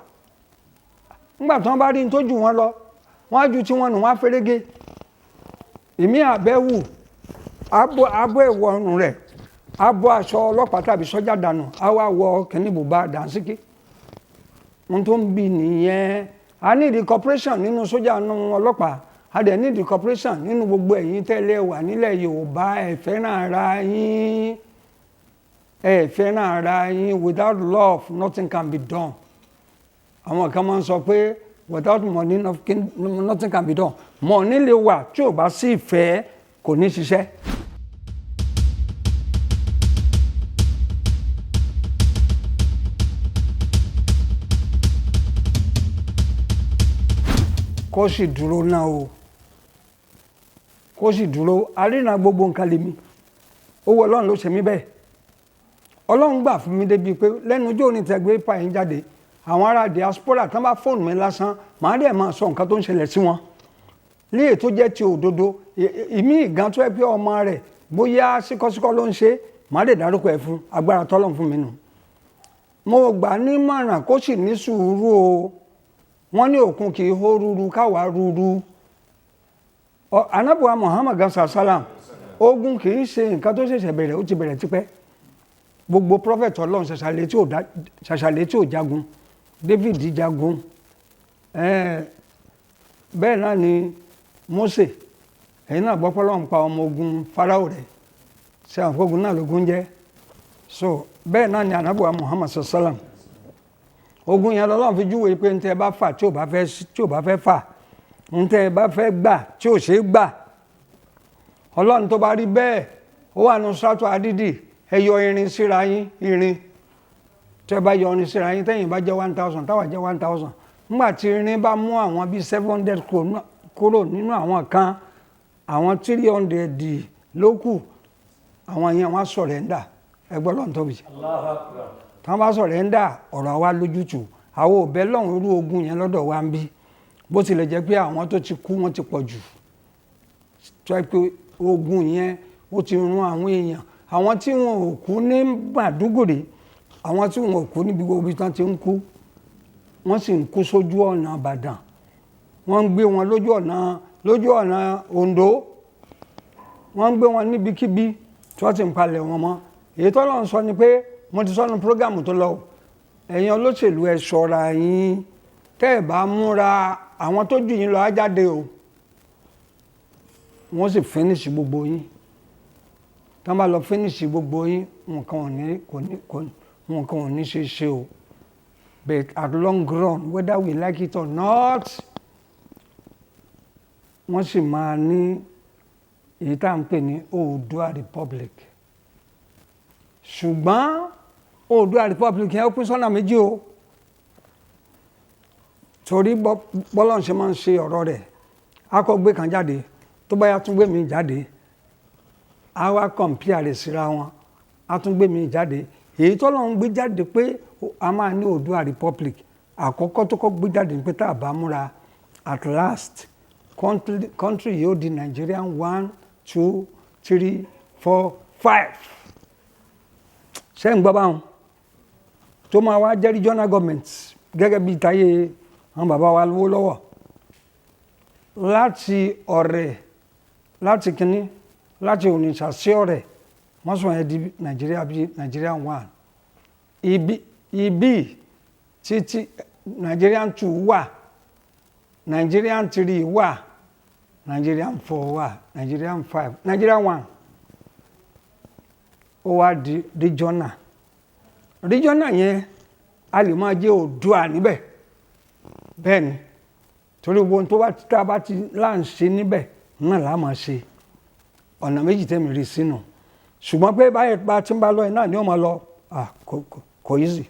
Nígbà tí wọ́n bá rí ní tó jù wọ́n lọ, wọ́n á ju tí wọ́n nù, wọ́n á fẹ́rẹ́gẹ́. Ìmí àbẹ́wù, abọ́ ẹ̀wọ̀ ọrùn rẹ̀, abọ́ aṣọ ọlọ́pàá tàbí sọ́jà dànù, á wá wọ kẹ́ni bùbá dànsíkí. Ohun tó ń bì nìyẹn. A ní the cooperation nínú sójà nínú ọlọ́pàá, a dẹ̀ ní the cooperation nínú gbogbo ẹ̀yin tẹ́lẹ̀ wà nílẹ̀ Yorùbá. Ẹ fẹ́ràn ara yín, ẹ fẹ́ràn ara yín. Without love, nothing can be done. Àwọn kan máa ń sọ pé without money, nothing can be done. Money lè wà tí ò bá sí ìfẹ́, kò ní ṣiṣẹ́. Kó sì dúró náà o, kó sì dúró. Àríran gbogbo nǹkan lèmi, owó Ọlọ́run ló ṣe mí bẹ́ẹ̀. Ọlọ́run gbà fún mi débi pé lẹ́nu ọjọ́ òní tẹ́gbé pààyàn jáde, àwọn ará diaspora tán bá fóònù mi lásán, màá dẹ̀ máa sọ nǹkan tó ń ṣẹlẹ̀ sí wọn léè tó jẹ́ ti òdodo. Ìmí ìgàn tó ẹ pé ọmọ rẹ̀ bóyá síkọ́síkọ́ ló ń ṣe, màá dẹ̀ dárúkọ ẹ̀ fún agbára tọ́lọ́run fún mi nù. Mo gbà nímọ̀ràn kó sì ní sùúrù o. Wọ́n ní òkun kì í hó rúru káwa rúru. Ànábì wa Muhammad sallam, ogun kì í ṣe nǹkan tó ṣẹ̀ṣẹ̀ bẹ̀rẹ̀, ó ti bẹ̀rẹ̀ tipẹ́. Gbogbo prophet Ọlọ́run ṣàṣàlẹ̀ tí ò jagun. David jagun. Bẹ́ẹ̀ náà ni Mósè. Ẹ̀yin náà gbọ́ pé Ọlọ́run pa ọmọ ogun Fáráò rẹ̀. Ṣé àwọn ogun náà lógun jẹ́? So bẹ́ẹ̀ náà ni Ànábì wa Muhammad sallam. Ogun yẹn lọ́lọ́run fi júwe pé ntẹ́ bá fà tí ò bá fẹ́ fà, ntẹ́ bá fẹ́ gbà tí ò ṣe é gbà. Ọlọ́run tó bá rí bẹ́ẹ̀, ó wà nù sátú àdídì, ẹ yọ irin síra yín, irin. Tẹ́ bá yọ irin síra yín, tẹ́yìn bá jẹ́ 1000, táwa jẹ́ 1000. Nígbà tí irin bá mú àwọn bíi 700 kúrò nínú àwọn kan, àwọn 300 ló kù, àwọn yẹn wọ́n sọ̀rẹ́ńdà. Ẹgbẹ́ Ọlọ́run tóbi. Tán bá sọ̀rẹ́ńdà, ọ̀rọ̀ wa lójútùú. Àwọn òbẹ́ lọ́hùn irú ogun yẹn lọ́dọ̀ wa ń bí. Bó tilẹ̀ jẹ́ pé àwọn tó ti kú wọ́n ti pọ̀ jù. Tó yẹ pé ogun yẹn ó ti run àwọn èèyàn. Àwọn tí wọn ò kú ní Màdúgùrí, àwọn tí wọn ò kú níbi gbogbo tán ti ń kú, wọ́n sì ń kú sójú ọ̀nà Ìbàdàn. Wọ́n ń gbé wọn lójú ọ̀nà Oǹdó. Wọ́n ń gbé wọn níbikíbi tí wọ́n ti ń palẹ̀ wọn mọ́. Èyí tọ́lọ́run sọ ni pé mo ti sọ́nu prógámù tó lọ ẹ̀yin olóṣèlú ẹ ṣọ́ra yín tẹ́ ẹ̀ bá múra àwọn tó jù yín lọ á jáde o wọ́n sì fínísì gbogbo yín tí wọ́n bá lọ fínísì gbogbo yín nǹkan ò ní ṣe o but at long run whether we like it or not wọ́n sì máa ní èyí tá à ń pè ní Oòduà Republic ṣùgbọ́n Oòduà Republic yẹn ó pín sọ́nà méjì o torí bọ́lọ́n ṣe máa ń ṣe ọ̀rọ̀ rẹ̀ á kọ́ gbé kan jáde tó bá yá tún gbé mi jáde á wá kọ̀m̀pìà rẹ̀ síra wọn á tún gbé mi jáde èyí tó lọ́n gbé jáde pé a máa ní Oòduà Republic àkọ́kọ́ tó kọ́ gbé jáde pé tá a bá múra at last country yóò di Nigerian 1 2 3 4 5 ṣé ń gbọ́ báwọn tó máa wá jẹ́ regional government gẹ́gẹ́ bí táyé àwọn bàbá wa lówó lọ́wọ́ láti Ọ̀rẹ̀ láti kínní láti Onitsha sí Ọ̀rẹ̀ wọ́n sọ yẹn di Nigeria bí Nigerian 1 ibi títí Nigerian 2 wà Nigerian 3 wà Nigerian 4 wà Nigerian 5 Nigerian 1 ó wá di regional yẹn a lè máa jẹ́ Oòduà níbẹ̀ bẹ́ẹ̀ ni torí gbogbo tó bá tá a bá ti láǹṣe níbẹ̀ náà là á máa ṣe ọ̀nà méjì tẹ́mi rí sínú ṣùgbọ́n pé báyìí bá ti ń bá lọ ẹ̀ náà ni ó máa lọ kò easy.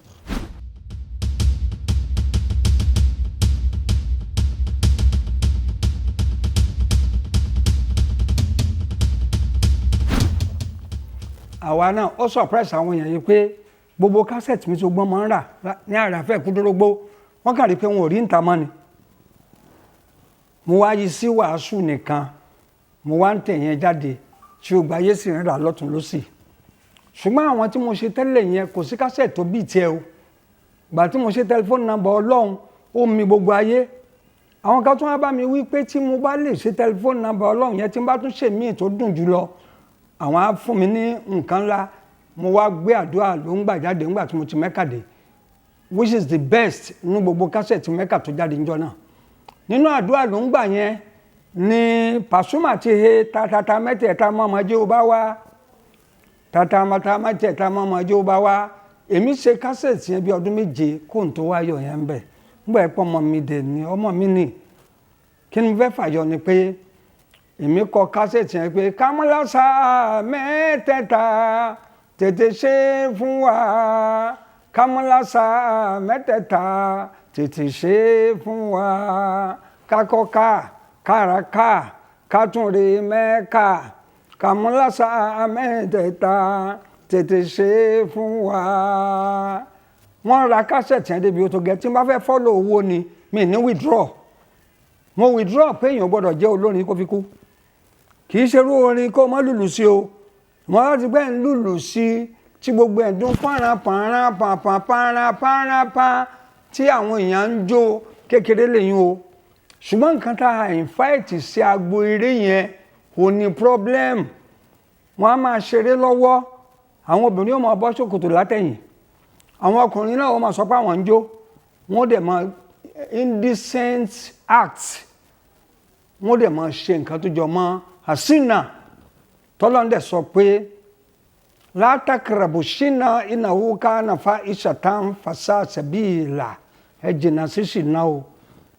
àwa náà ó surprise àwọn èèyàn yìí pé gbogbo cassette mi tó gbọ́n máa ń rà ní àràfẹ́ kúdórógbó wọ́n kàn rí pé wọn ò rí níta mọ́ ni mo wá yí sí wàásù nìkan mo wá ń tẹ̀yẹn jáde tí ó gbayé sì ń rà lọ́tún lọ́sì ṣùgbọ́n àwọn tí mo ṣe tẹ́lẹ̀ yẹn kò sí cassette tó bíi tiẹ̀ o gbà tí mo ṣe tẹlifóònù nọ́mbà Ọlọ́run ó mi gbogbo ayé àwọn kan tún wá bá mi wí pé tí mo bá lè ṣe tẹlifóònù nọ́mbà Ọlọ́run yẹn tí n bá tún ṣe míì tó dùn jù lọ àwọn á fún mi ní nǹkan ńlá mo wá gbé àdúrà ló ń gbà jáde ńgbà tí mo ti Mẹ́kà dé which is the best nínú gbogbo cassette Mẹ́kà tó jáde níjọ́ náà nínú àdúrà ló ń gbà yẹn ni Pasuma ti he tatata mẹ́tẹ̀ẹ̀ta mọ́mọ́jẹ́ ó bá wá tatamata mẹ́tẹ̀ẹ̀ta mọ́mọ́jẹ́ ó bá wá èmi ṣe cassette yẹn bí ọdún méje kó n tó wáyọ̀ yẹn ń bẹ̀ nígbà ẹ̀pọ̀ ọmọ mi dẹ̀ ni ọmọ mi nì kí ni mo fẹ́ fàyọ ni pé èmi kọ cassette yẹn pé kámúlásà mẹ́tẹ̀ẹ̀ta tètè ṣe fún wa kámúlásà mẹ́tẹ̀ẹ̀ta tètè ṣe fún wa kákọ́ká káràká kátúnre Mẹ́kà kámúlásà mẹ́tẹ̀ẹ̀ta tètè ṣe fún wa. wọ́n ra cassette yẹn débi ó tó gẹ́ tí n bá fẹ́ follow owó ni mi ní withdraw mo withdraw pé èèyàn gbọ́dọ̀ jẹ́ olórin kó fi kú kì í ṣerú orin kó mọ́ lùlù sí o mo rántí pé ń lùlù sí tí gbogbo ẹ̀ dún pàràpàràpàràpàràpà tí àwọn èèyàn ń jó kékeré lẹ́yìn o ṣùgbọ́n nǹkan tá a invite sí agbo eré yẹn kò ní problem wọ́n á máa ṣeré lọ́wọ́ àwọn obìnrin ó máa bọ́ ṣòkòtò látẹ̀yìn àwọn ọkùnrin náà ó máa sọ pé àwọn ń jó wọ́n dẹ̀ máa indecent act wọ́n dẹ̀ máa ṣe nǹkan tó jọ mọ́ àsínà tọ́lọ́ndẹ̀ sọ pé látàkàràbù ṣínà ìnáwó kánàfà ìṣàtàn fàṣà sẹ̀bíìlà ẹ jìnnà sí ṣìnà o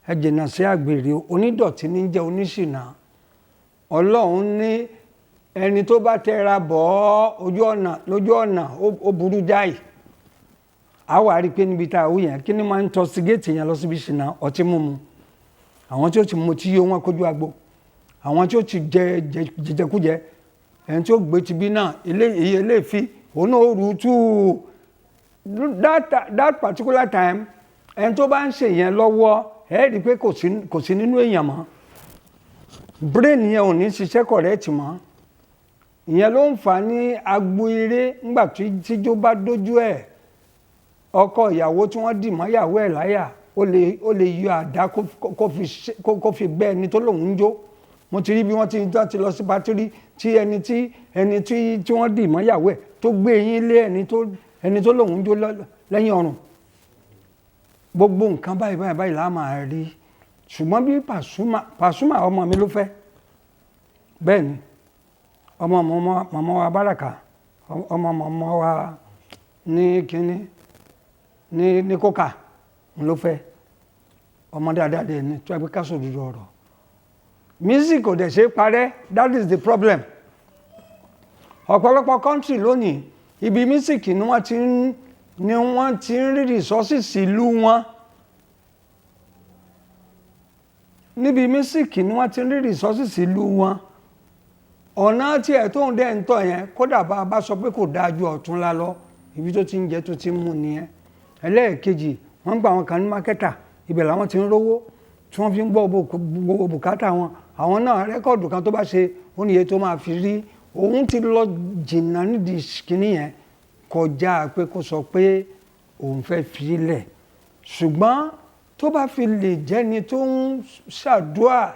ẹ jìnnà sí àgbèrè onídọ̀tí ní jẹ́ oníṣìnà Ọlọ́run ní ẹni tó bá tẹra bọ̀ lójú ọ̀nà ó burú jáì a wà rí pé níbi tá a wú yẹn kí ni máa ń tọ́ sí géètì yẹn lọ síbi ṣìnà ọtí mímu àwọn tí ó ti mu tí yó wọn kójú agbo àwọn tí ó ti jẹjẹkújẹ ẹni tí ó gbé ti bí náà èyí eléèfi òun náà ó rú tú that particular time ẹni tó bá ń ṣe yẹn lọ́wọ́ ẹ rí i pé kò sí nínú èèyàn mọ́ brain yẹn ò ní ṣiṣẹ́ correct mọ́ ìyẹn ló ń fà ní agbo eré nígbà tíjó bá dójú ẹ̀ ọkọ ìyàwó tí wọ́n dì mọ́ ìyàwó ẹ̀ láyà ó lè yọ àdá kó fi bẹ́ ẹni tó lòun ń jó mo ti rí bí wọ́n ti lọ sí pátírì tí ẹni tí wọ́n dì mọ́ ìyàwó ẹ̀ tó gbé eyín lé ẹni ẹni tó lòun jó lẹ́yìn ọrùn. Gbogbo nǹkan báyìí la máa rí. Ṣùgbọ́n bí Pasuma ọmọ mi ló fẹ́. Bẹ́ẹ̀ ni ọmọ màmá wa Báràkà, ọmọ màmá wa ní kíní ní kókà ló fẹ́. Ọmọ dáadáa dẹ̀ ni tó ẹgbẹ́ káṣọ òdodo ọ̀rọ̀. Music kò dẹ̀ ṣe parẹ́, that is the problem. Ọ̀pọ̀lọpọ̀ country lónìí ibi music ni wọ́n ti ń rí resources ìlú wọn. Níbi music ni wọ́n ti ń rí resources ìlú wọn. Ọ̀nà tí ẹ̀ tó ń dẹ́ ń tọ̀ yẹn kódà bá sọ pé kò dáa ju ọ̀túnla lọ, ibi tó ti ń jẹ tó ti ń mú nìyẹn. Ẹlẹ́ẹ̀kejì wọ́n gba àwọn kan ní mákẹ́tà, ibẹ̀ làwọn ti ń rówó tí wọ́n fi ń gbọ́ gbogbo bùkátà wọn. Àwọn náà rẹ́kọ̀dù kan tó bá ṣe ó níye tó máa fi rí. Òun ti lọ jìnnà nídìí kíní yẹn kọjá pé kó sọ pé òun fẹ́ fi lẹ̀. Ṣùgbọ́n tó bá fi lè jẹ́ni tó ń ṣàdúà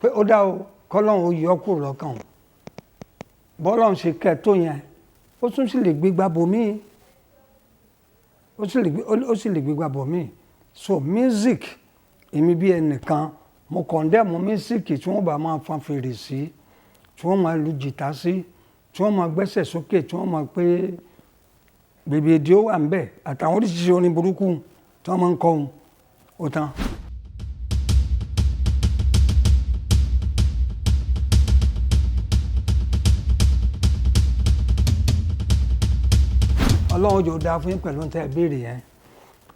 pé ó dá o kọ́lọ́run ó yọ kúrò lọ́kàn òun. Bọ́lọ́run ṣe kẹ́ tó yẹn ó tún sì lè gbégbá bòmíì. Ó sì lè gbégbá bòmíì. So music èmi bí ẹnìkan mo condemn music tí wọ́n bá máa fan fèrè sí, tí wọ́n máa lu jìtá sí, tí wọ́n máa gbẹ́sẹ̀ sókè, tí wọ́n máa pé bèbè èdè ó wà ń bẹ̀ àtàwọn oríṣiríṣi orin burúkú tí wọ́n máa ń kọ́ ohun ó tán. Ọlọ́run jò dáa fún yín pẹ̀lú ohun tẹ́ ẹ béèrè yẹn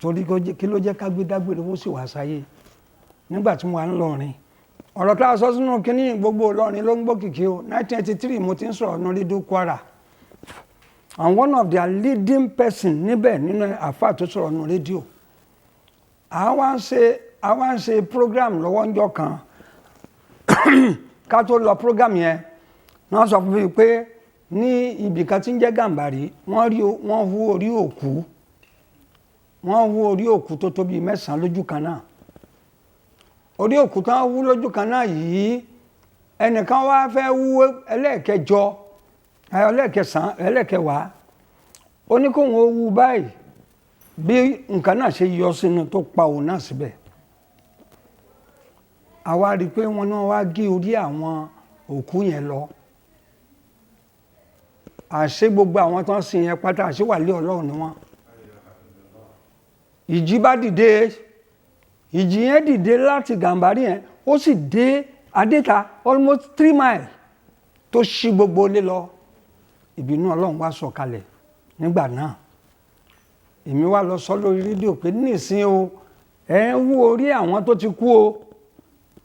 torí kí ló jẹ́ ká gbé dágbére ó sì wá sáyé nígbà tí mo wà ń lọrin. Ọ̀rọ̀ tá a sọ sínú kínní gbogbo Ìlọrin ló ń gbọ́ kìkì o. 1983 mo ti ń sọ̀rọ̀ ní rédíò Kwara and one of their leading person níbẹ̀ nínú àfáà tó sọ̀rọ̀ ní rédíò. Àwa ń ṣe program lọ́wọ́ ńjọ́ kan ká tó lọ program yẹn wọ́n sọ fún mi pé ní ibì kan tí ń jẹ́ Gàmbàrí wọ́n hú orí òkú tó tó bíi 9 lójú kan náà. Orí òkú tán wú lójú kan náà yìí ẹnìkan wá fẹ́ wú ẹlẹ́ẹ̀kẹjọ ẹlẹ́ẹ̀kẹwàá ó ní kóun ó wú báyìí bí nǹkan náà ṣe yọ sínú tó pa òun náà síbẹ̀. Àwa rí i pé wọ́n náà wá gé orí àwọn òkú yẹn lọ. Àṣé gbogbo àwọn tó ń sin yẹn pátá àṣé wàlíì Ọlọ́run ni wọ́n. Ìjì bá dìde, ìjì yẹn dìde láti Gàmbàrí yẹn ó sì dé Adéta almost 3 miles tó ṣí gbogbo ilé lọ. Ìbínú Ọlọ́run wá sọ̀kalẹ̀ nígbà náà. Èmi wá lọ sọ lórí rédíò pé nísìn o ẹ ń wú orí àwọn tó ti kú o,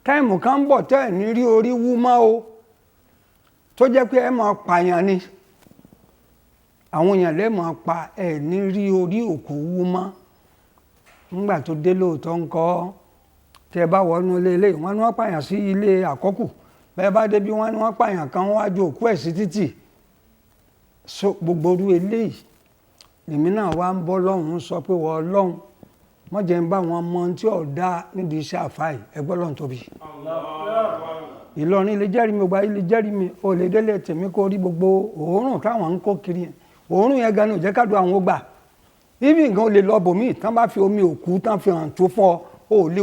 táìmù kan ń bọ̀ tẹ́ ẹ̀ ní rí orí wú mọ́ o, tó jẹ́ pé ẹ máa pààyàn ni. Àwọn èèyàn lè máa pa ẹ̀ ní rí orí òkú wú mọ́. Nígbà tó dé lóòótọ́ ń kọ́ tẹ́ bá wọnú ilé wọ́n ní wọ́n pààyàn sí ilé àkọ́kù, bẹ́ẹ̀ bá débi wọ́n ní wọ́n pààyàn kan wájú òkú ẹ̀ sí títì. So gbogbo orú eléyìí lèmi náà wá ń bọ́ lọ́hùn sọ pé wọ́n Ọlọ́run wọ́n jẹ́ ń bá wọn mọ tí ò dá nídìí iṣẹ́ àfáì ẹgbẹ́ Ọlọ́run tóbi. Ìlọrin lè jẹ́rìí mi, ọgbà yìí lè jẹ́rìí mi, ò lè délé tèmi kó rí gbogbo òórùn táwọn ń kó kiri yẹn. Òórùn yẹn gan ni ò jẹ́ kádùn àwọn gbà. Ibi nǹkan ò lè lọ bòmíì tán bá fi omi òkú tán fi hàn tó fún ọ ò lè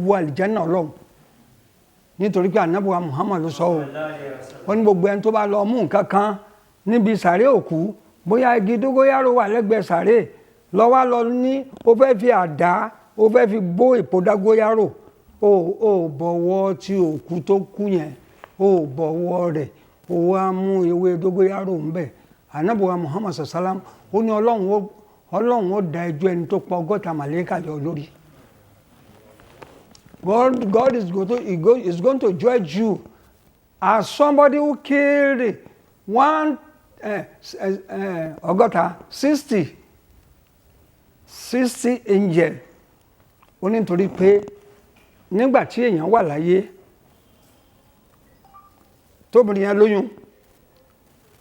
wọ àlìjánnà Ọlọ́run. Nítorí pé Ànábì wa Muhammad ló sọ ó ní gbogbo ẹni tó bá lọ mú nǹkan kan níbi sàré òkú bóyá igi dógóyárò wà lẹ́gbẹ̀ẹ́ sàré lọ ní ó fẹ́ fi àdá ó fẹ́ fi bó èpo dágóyárò ó bọ̀wọ̀ tí òkú tó kú yẹn ó bọ̀wọ̀ rẹ̀ ó wá mú ewé dógóyárò ń bẹ̀. Ànábì wa Muhammad sallam ó ní Ọlọ́run ó dá ẹjọ́ ẹni tó pa 100 màlẹ́kà lé lórí. God is going to judge you as somebody who killed 60 angel. Ó ní nítorí pé nígbà tí èèyàn wà láyé tóbìnrin yẹn lóyún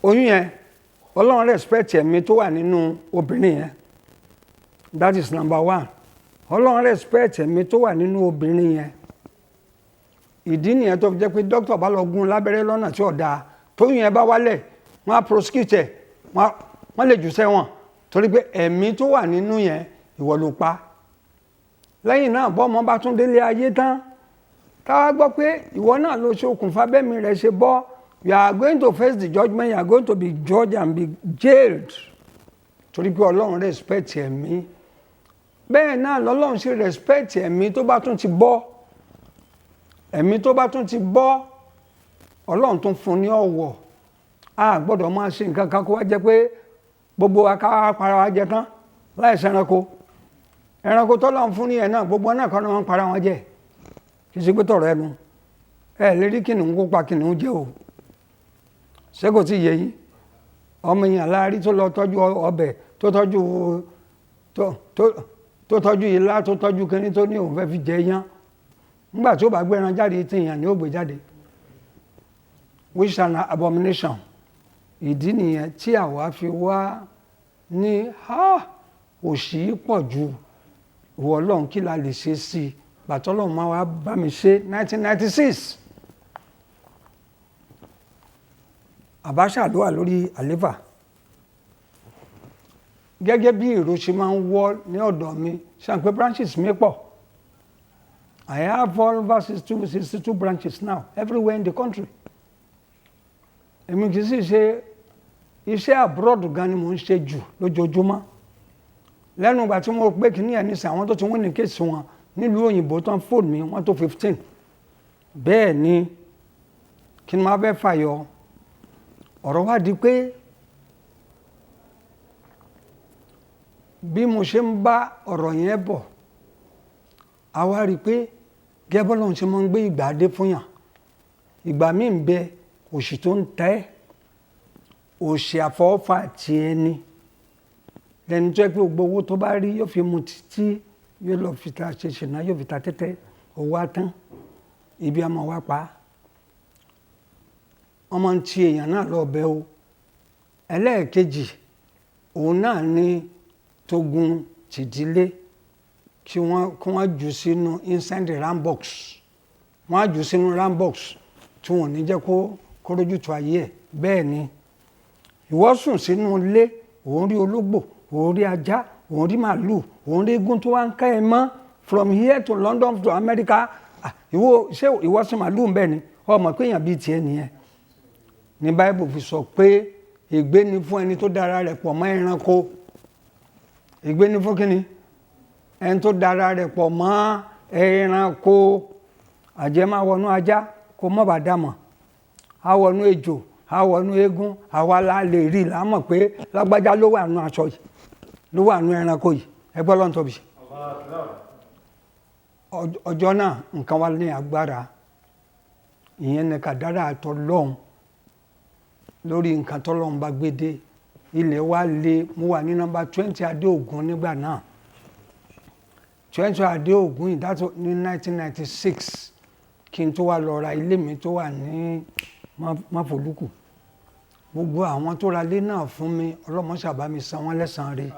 oyún yẹn Ọlọ́run respect ẹ̀mí tó wà nínú obìnrin yẹn. That is number 1. Ọlọ́run respect ẹ̀mí tó wà nínú obìnrin yẹn. Ìdí nìyẹn tó fi jẹ́ pé dókítà bá lọ gún lábẹ́rẹ́ lọ́nà tí ò dáa tóyún yẹn bá wálẹ̀ wọ́n á prosecute ẹ̀ wọ́n lè jù sẹ́wọ̀n torí pé ẹ̀mí tó wà nínú yẹn ìwọ ló pa. Lẹ́yìn náà bọ́mọ bá tún délé ayé tán táwa gbọ́ pé ìwọ náà ló ṣe okùnfà bẹ́mi rẹ̀ ṣe bọ́, you are going to face the judgment, you are going to be judged and be jailed. Torí pé Ọlọ́run respect ẹ̀mí. Bẹ́ẹ̀ náà lọ́lọ́run ṣe respect ẹ̀mí tó bá tún ti bọ́. Ẹ̀mí tó bá tún ti bọ́, Ọlọ́run tún fún ní ọ̀wọ̀. A gbọ́dọ̀ máa ṣe nǹkan kan kó wá jẹ́ pé gbogbo wa ká para wa jẹ tán láìsí ẹranko. Ẹranko tọ́lọ́run fún ní ẹ̀ náà gbogbo náà kan náà wọ́n para wọn jẹ. Kì í ṣe pé tọ̀rọ̀ ẹnu. Ẹ lè rí kìnìún kó pa kìnìún jẹ o. Ṣé kò tí yé yín? Ọmọ èèyàn láàrí tó lọ tọ́jú ọbẹ̀ tó tọ́jú ilá tó tọ́jú kíní tó ní òun fẹ́ fi jẹ yán. Nígbà tí ó bá gbé ẹran jáde tí èèyàn ni ó gbé jáde. Which is an abomination. Ìdí nìyẹn tí àwa fi wá ní òṣì pọ̀ ju ìwọ Ọlọ́run kí la lè ṣe sí i. Bàtọ́ Ọlọ́run máa wá bá mi ṣe 1996. Abacha ló wà lórí àléfà. Gẹ́gẹ́ bí èrò ṣe máa ń wọ́ ní ọ̀dọ̀ mi, ṣe àpé branches mi pọ̀. I have over 62 branches now everywhere in the country. Èmi kì í sì ṣe iṣẹ́ abroad gan ni mò ń ṣe jù lójoojúmọ́. Lẹ́nu ìgbà tí mo pé kìíní ẹ̀ nísìn àwọn tó ti win ní kéèsì wọn nílùú òyìnbó tán fóònù mi wọ́n tó 15. Bẹ́ẹ̀ ni kí ni máa fẹ́ fàyọ. Ọ̀rọ̀ wá di pé bí mo ṣe ń bá ọ̀rọ̀ yẹn bọ̀, a wá rí pé gẹ́gẹ́ bọ́lọ́run ṣe máa ń gbé ìgbà dé fún yàn. Ìgbà míì ń bẹ òṣì tó ń ta ẹ́, òṣì àfọwọ́fà ti ẹni. Lẹ́ni tó yẹ pé gbogbo owó tó bá rí yóò fi mu títí yóò lọ fi ta ṣe ṣìnà yóò fi ta tẹ́tẹ́ owó atán ibi àmọ́ wá pa á. Wọ́n máa ń ti èèyàn náà lọ bẹ̀ o. Ẹlẹ́ẹ̀kejì òun náà ní tógun tìdílé kí wọ́n jù sínú inside rambox. Wọ́n á jù sínú rambox tí wọ́n ní jẹ́ kó rójú tó ayé ẹ̀. Bẹ́ẹ̀ ni ìwọ sùn sínú ilé, òun rí ológbò, òun rí ajá, òun rí màálù, òun rí eégún tó wá ń ká ẹ mọ́ from here to London to America. Ṣé ìwọ sí màálù ń bẹ̀ ni? Ọmọ pé èèyàn bíi tiẹ̀ nìyẹn. Ní Bible fi sọ pé ègbé ni fún ẹni tó dára rẹ̀ pọ̀ mọ́ ẹranko. Ègbé ni fún kíni? Ẹni tó dára rẹ̀ pọ̀ mọ́ ẹranko. Àjẹ́ máa wọnú ajá kó mọ́ bá dàmọ̀. A wọnú ejò, a wọnú eégún, àwa la lè rí la mọ̀ pé lágbájá ló wà nú aṣọ yìí, ló wà nú ẹranko yìí. Ẹgbẹ́ Ọlọ́run tóbi. Ọjọ́ náà nǹkan wá ní agbára. Ìyẹn ni kádàrá t'Ọlọ́run lórí nǹkan t'Ọlọ́run bá gbé dé. Ilẹ̀ wa le, mo wà ní nọ́mbà 20 Adéògùn nígbà náà. 20 Adéògùn yìí dátò ní 1996 kí n tó wá lọ ra ilé mi tó wà ní Máfolúkù. Gbogbo àwọn tó ra ilé náà fún mi, Ọlọ́run ṣàbá mi san wọ́n lẹ́san rẹ̀.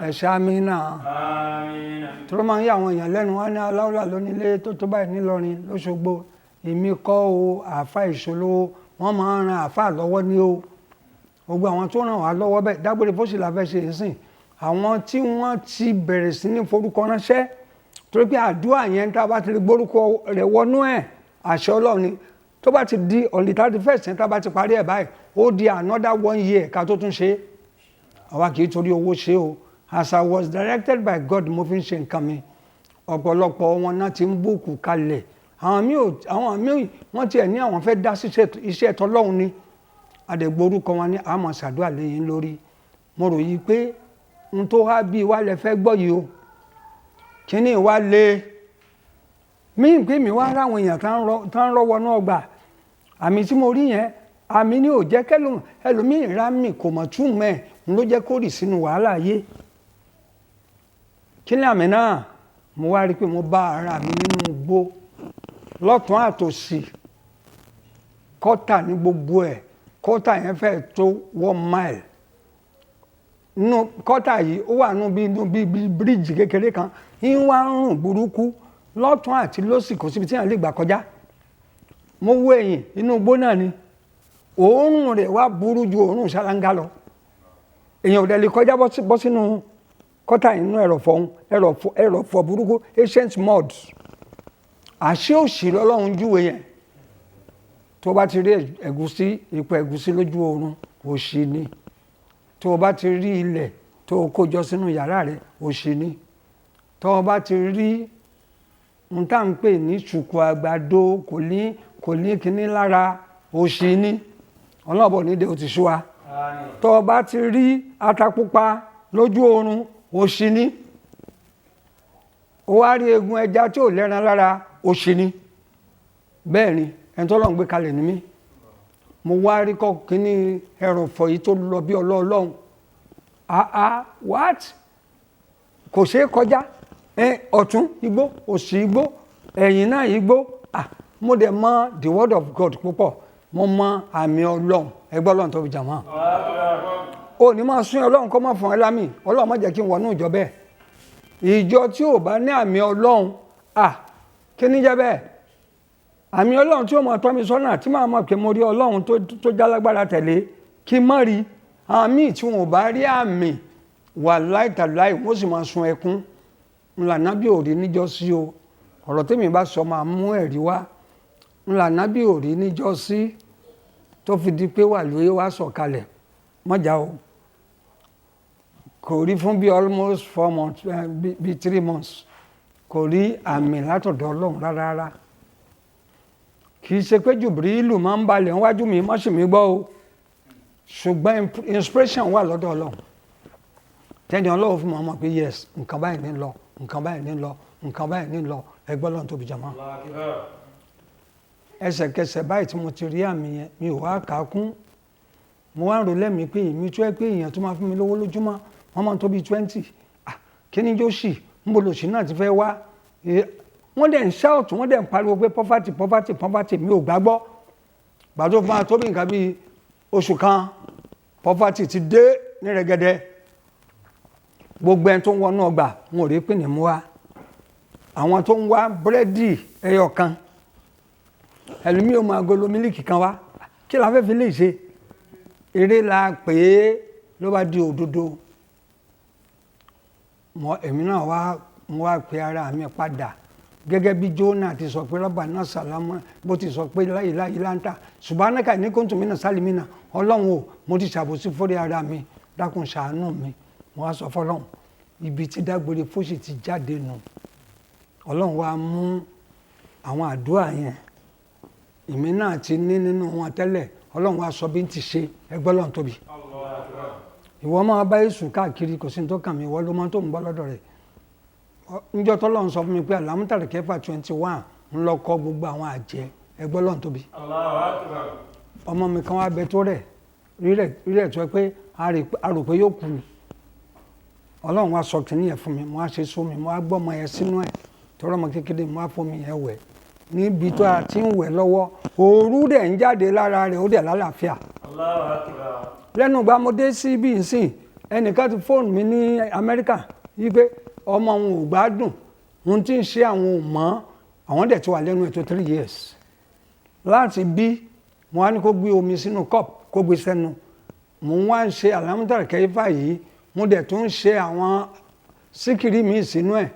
Ẹ̀ṣẹ̀ àmín náà. Tó máa ń yà àwọn èèyàn lẹ́nu wá ní aláwọ̀lá lónílé tó báyìí nílọrin lóṣogbo. Èmi kọ́ o, àáfà ìṣolówó, wọ́n máa ń ran àáfà lọ́wọ́ ní o. Gbogbo àwọn tó ràn wá lọ́wọ́ bẹ́ẹ̀ dágbére fóṣì la fẹ́ ṣe ìsìn. Àwọn tí wọ́n ti bẹ̀rẹ̀ sí ní forúkọ ránṣẹ́ torí pé àdúrà yẹn tá a bá ti lè gbórúkọ rẹ̀ wọnú ẹ̀ àṣẹ Ọlọ́run ni. Tó bá ti di on the 31st yẹn tá a bá ti parí ẹ̀ báyìí ó di another 1 year ká tó tún ṣe. Àwa kì í torí owó ṣe o. As I was directed by God mo fi ń ṣe nǹkan mi. Ọ̀pọ̀lọpọ̀ wọn náà ti ń bùkù kalẹ̀. Àwọn míì wọ́n tiẹ̀ ní àwọn fẹ́ dá iṣẹ́ t'Ọlọ́run ni. Àdègbòrúkọ wọn ní àmọ́ ṣàdúrà lẹ́yìn lórí. Mo rò yí pé n tó wá bí wá lẹ fẹ́ gbọ́ yìí o. Kíní wá lé. Mí pé mi wá ráwọn èèyàn tán rọ́wọ́ náà gbà. Àmì tí mo rí yẹn, àmì ni ò jẹ́ ẹlòmíì rá mi kò mọ̀ túmọ̀ ẹ̀ ń ló jẹ́ kó rì sínú wàhálà ayé. Kí ni àmì náà? Mo wá rí pé mo bá ara mi nínú igbó lọ́tún àtòsì. Kọ́tà ní gbogbo ẹ̀. Kọ́tà yẹn fẹ́ tó 1 mile. Nínú kọ́tà yìí ó wà nú bí bíríìjì kékeré kan. Ń wá ń rùn burúkú lọ́tún àti lósì kò síbi tí èèyàn lè gbà kọjá. Mo wo ẹ̀yìn inú igbó náà ni. Òórùn rẹ̀ wá burú ju òórùn ṣáláńgá lọ. èèyàn ò dẹ̀ lè kọjá bọ́ sínú kọ́tà inú ẹ̀rọ̀fọ̀ burúkú ancient mud. Àṣé òṣì lọ́lọ́run júwe yẹn. Tó bá ti rí ẹ̀gúsí ipò ẹ̀gúsí lójú oorun òṣì ni. Tó bá ti rí ilẹ̀ tó kójọ sínú yàrá rẹ̀ òṣì ni. Tó bá ti rí n tá ń pè ní ṣùkú àgbàdo kò ní kíní lára òṣì ni. Ọlọ́bọ̀ nídé ó ti ṣú wa. Tó bá ti rí ata pupa lójú oorun òṣì ni. Ó wá rí egun ẹja tí ò lẹ́ran lára òṣì ni. Bẹ́ẹ̀ ni ẹni tó lọ́n gbé kalẹ̀ ní mí. Mo wá rí kọ́ kíní ẹrọ̀fọ̀ yìí tó lọ bí ọlọ́ọ̀lọ́hun. What? Kò ṣeé kọjá. Ọ̀tún igbó, òsì igbó, ẹ̀yìn náà igbó. Mo dẹ̀ mọ̀ the word of God púpọ̀. Mo mọ̀ àmì Ọlọ́run. Ẹgbẹ́ Ọlọ́run tó fi jà mọ́. Ó ní máa sún Ọlọ́run kó má fún ẹ lámì. Ọlọ́run má jẹ́ kí n wọnú ìjọ bẹ́ẹ̀. Ìjọ tí ò bá ní àmì Ọlọ́run, kí ní jẹ́ bẹ́ẹ̀? Àmì Ọlọ́run tí ó mọ̀ tọ́ mi sọ́nà tí máa mọ̀ pé mo rí Ọlọ́run tó jálágbára tẹ̀lé kí n má rí. Àmì tí wọn ò bá rí àmì wà láìtàláì wọ́n sì máa sun ẹkún. Ńlànà bí ò rí níjọ́ sí o. Ọ̀rọ̀ tèmi bá sọ máa mú ẹ̀rí wá. Ńlànà bí ò rí níjọ́ sí tó fi di pé wà lóye wá sọ̀kalẹ̀ mọ́jà o. Kò rí fún bí almost 4 months bí 3 months. Kò rí àmì látọ̀dọ̀ Ọlọ́run rárá. Kì í ṣe pé Jùbìrìlù máa ń balẹ̀ níwájú mi má sì mí gbọ́ o. Ṣùgbọ́n inspiration wà lọ́dọ̀ Ọlọ́run. Tẹ́ni Ọlọ́run fún mi ọmọ pé yes nǹkan báyìí ní lọ nǹkan báyìí ní lọ nǹkan báyìí ní lọ ẹgbẹ́ Ọlọ́run tóbi jàmá. Ẹsẹ̀kẹsẹ̀ báyìí tí mo ti rí àmì yẹn mi ò wá kà á kún. Mo wá ń ro lẹ́mìí pé èmi tó ẹ pé èèyàn tó máa fún mi lówó lójúmọ́ wọ́n máa ń tó bí 20. Kí ni yóò ṣì ń bolo òṣì náà ti fẹ́ wá. Wọ́n dẹ̀ ń shout wọ́n dẹ̀ ń pariwo pé poverty mi ò gbàgbọ́. Gbàdó fún wa tó bí nǹkan bí oṣù kan poverty ti dé ní rẹ̀gẹ̀dẹ̀. Gbogbo ẹni tó ń wọnú ọgbà wọn ò rí pé ní mú wa. Àwọn tó ń wá búrẹ́dì ẹyọ kan ẹlòmíì ó máa agolo mílíkì kan wá. Kí la fẹ́ fi lè ṣe? Eré la pè é ló bá di òdodo. Èmi náà wá pe ara mi padà gẹ́gẹ́ bí Jónà ti sọ pé Rabbana sàlámù bó ti sọ pé la ilaha illa anta subhanaka inni kuntu minas salimina. Ọlọ́run o mo ti ṣàbòsí fórí ara mi dákun ṣàánú mi. Mo wá sọ fọ́lọ́run ibi tí dágbére fóṣì ti jáde nù. Ọlọ́run wá mú àwọn àdúrà yẹn ìmí náà ti ní nínú wọn tẹ́lẹ̀. Ọlọ́run wá sọ bí n ti ṣe ẹgbẹ́ Ọlọ́run tóbi. Ìwọ máa bá Èṣù káàkiri kò sí ní tó kàn mí ìwọ ló máa tó ń bọ́ lọ́dọ̀ rẹ̀. Níjọ́ tọ́lọ́run sọ fún mi pé àlámútàrí kẹfà 21 ń lọ kọ́ gbogbo àwọn àjẹ́ ẹgbẹ́ Ọlọ́run tóbi. Ọmọ mi kan wá bẹ tó rẹ̀ rírẹ̀ tó ẹ pé a rò pé yóò kú ni. Ọlọ́run wá sọ kìíní ẹ̀ fún mi mo wá ṣe sómi mo wá gbọ́ ọmọ yẹn sínú ẹ̀ tọ́rọ ọmọ kékeré mo wá fómi yẹn wẹ̀ níbi tó a ti ń wẹ̀ lọ́wọ́ òru dẹ̀ ń jáde lára rẹ̀ ó dẹ̀ lálàáfíà. Lẹ́nu ìgbà mo dé sí bí nsìn ẹnìkan ti fóònù mi ní Amẹ́ríkà yí pé ọmọ òun ò gbádùn ohun tí ń ṣe àwọn ò mọ̀ àwọn dẹ̀ ti wà lẹ́nu ẹ̀ tó 3 years. Láti bí mo wá ní kó gbé omi sínú cup kó gbé sẹ́nu mo wá ń ṣe àlámútàrí kẹfà yìí mo dẹ̀ tún ń ṣe àwọn síkìrì mi sínú ẹ̀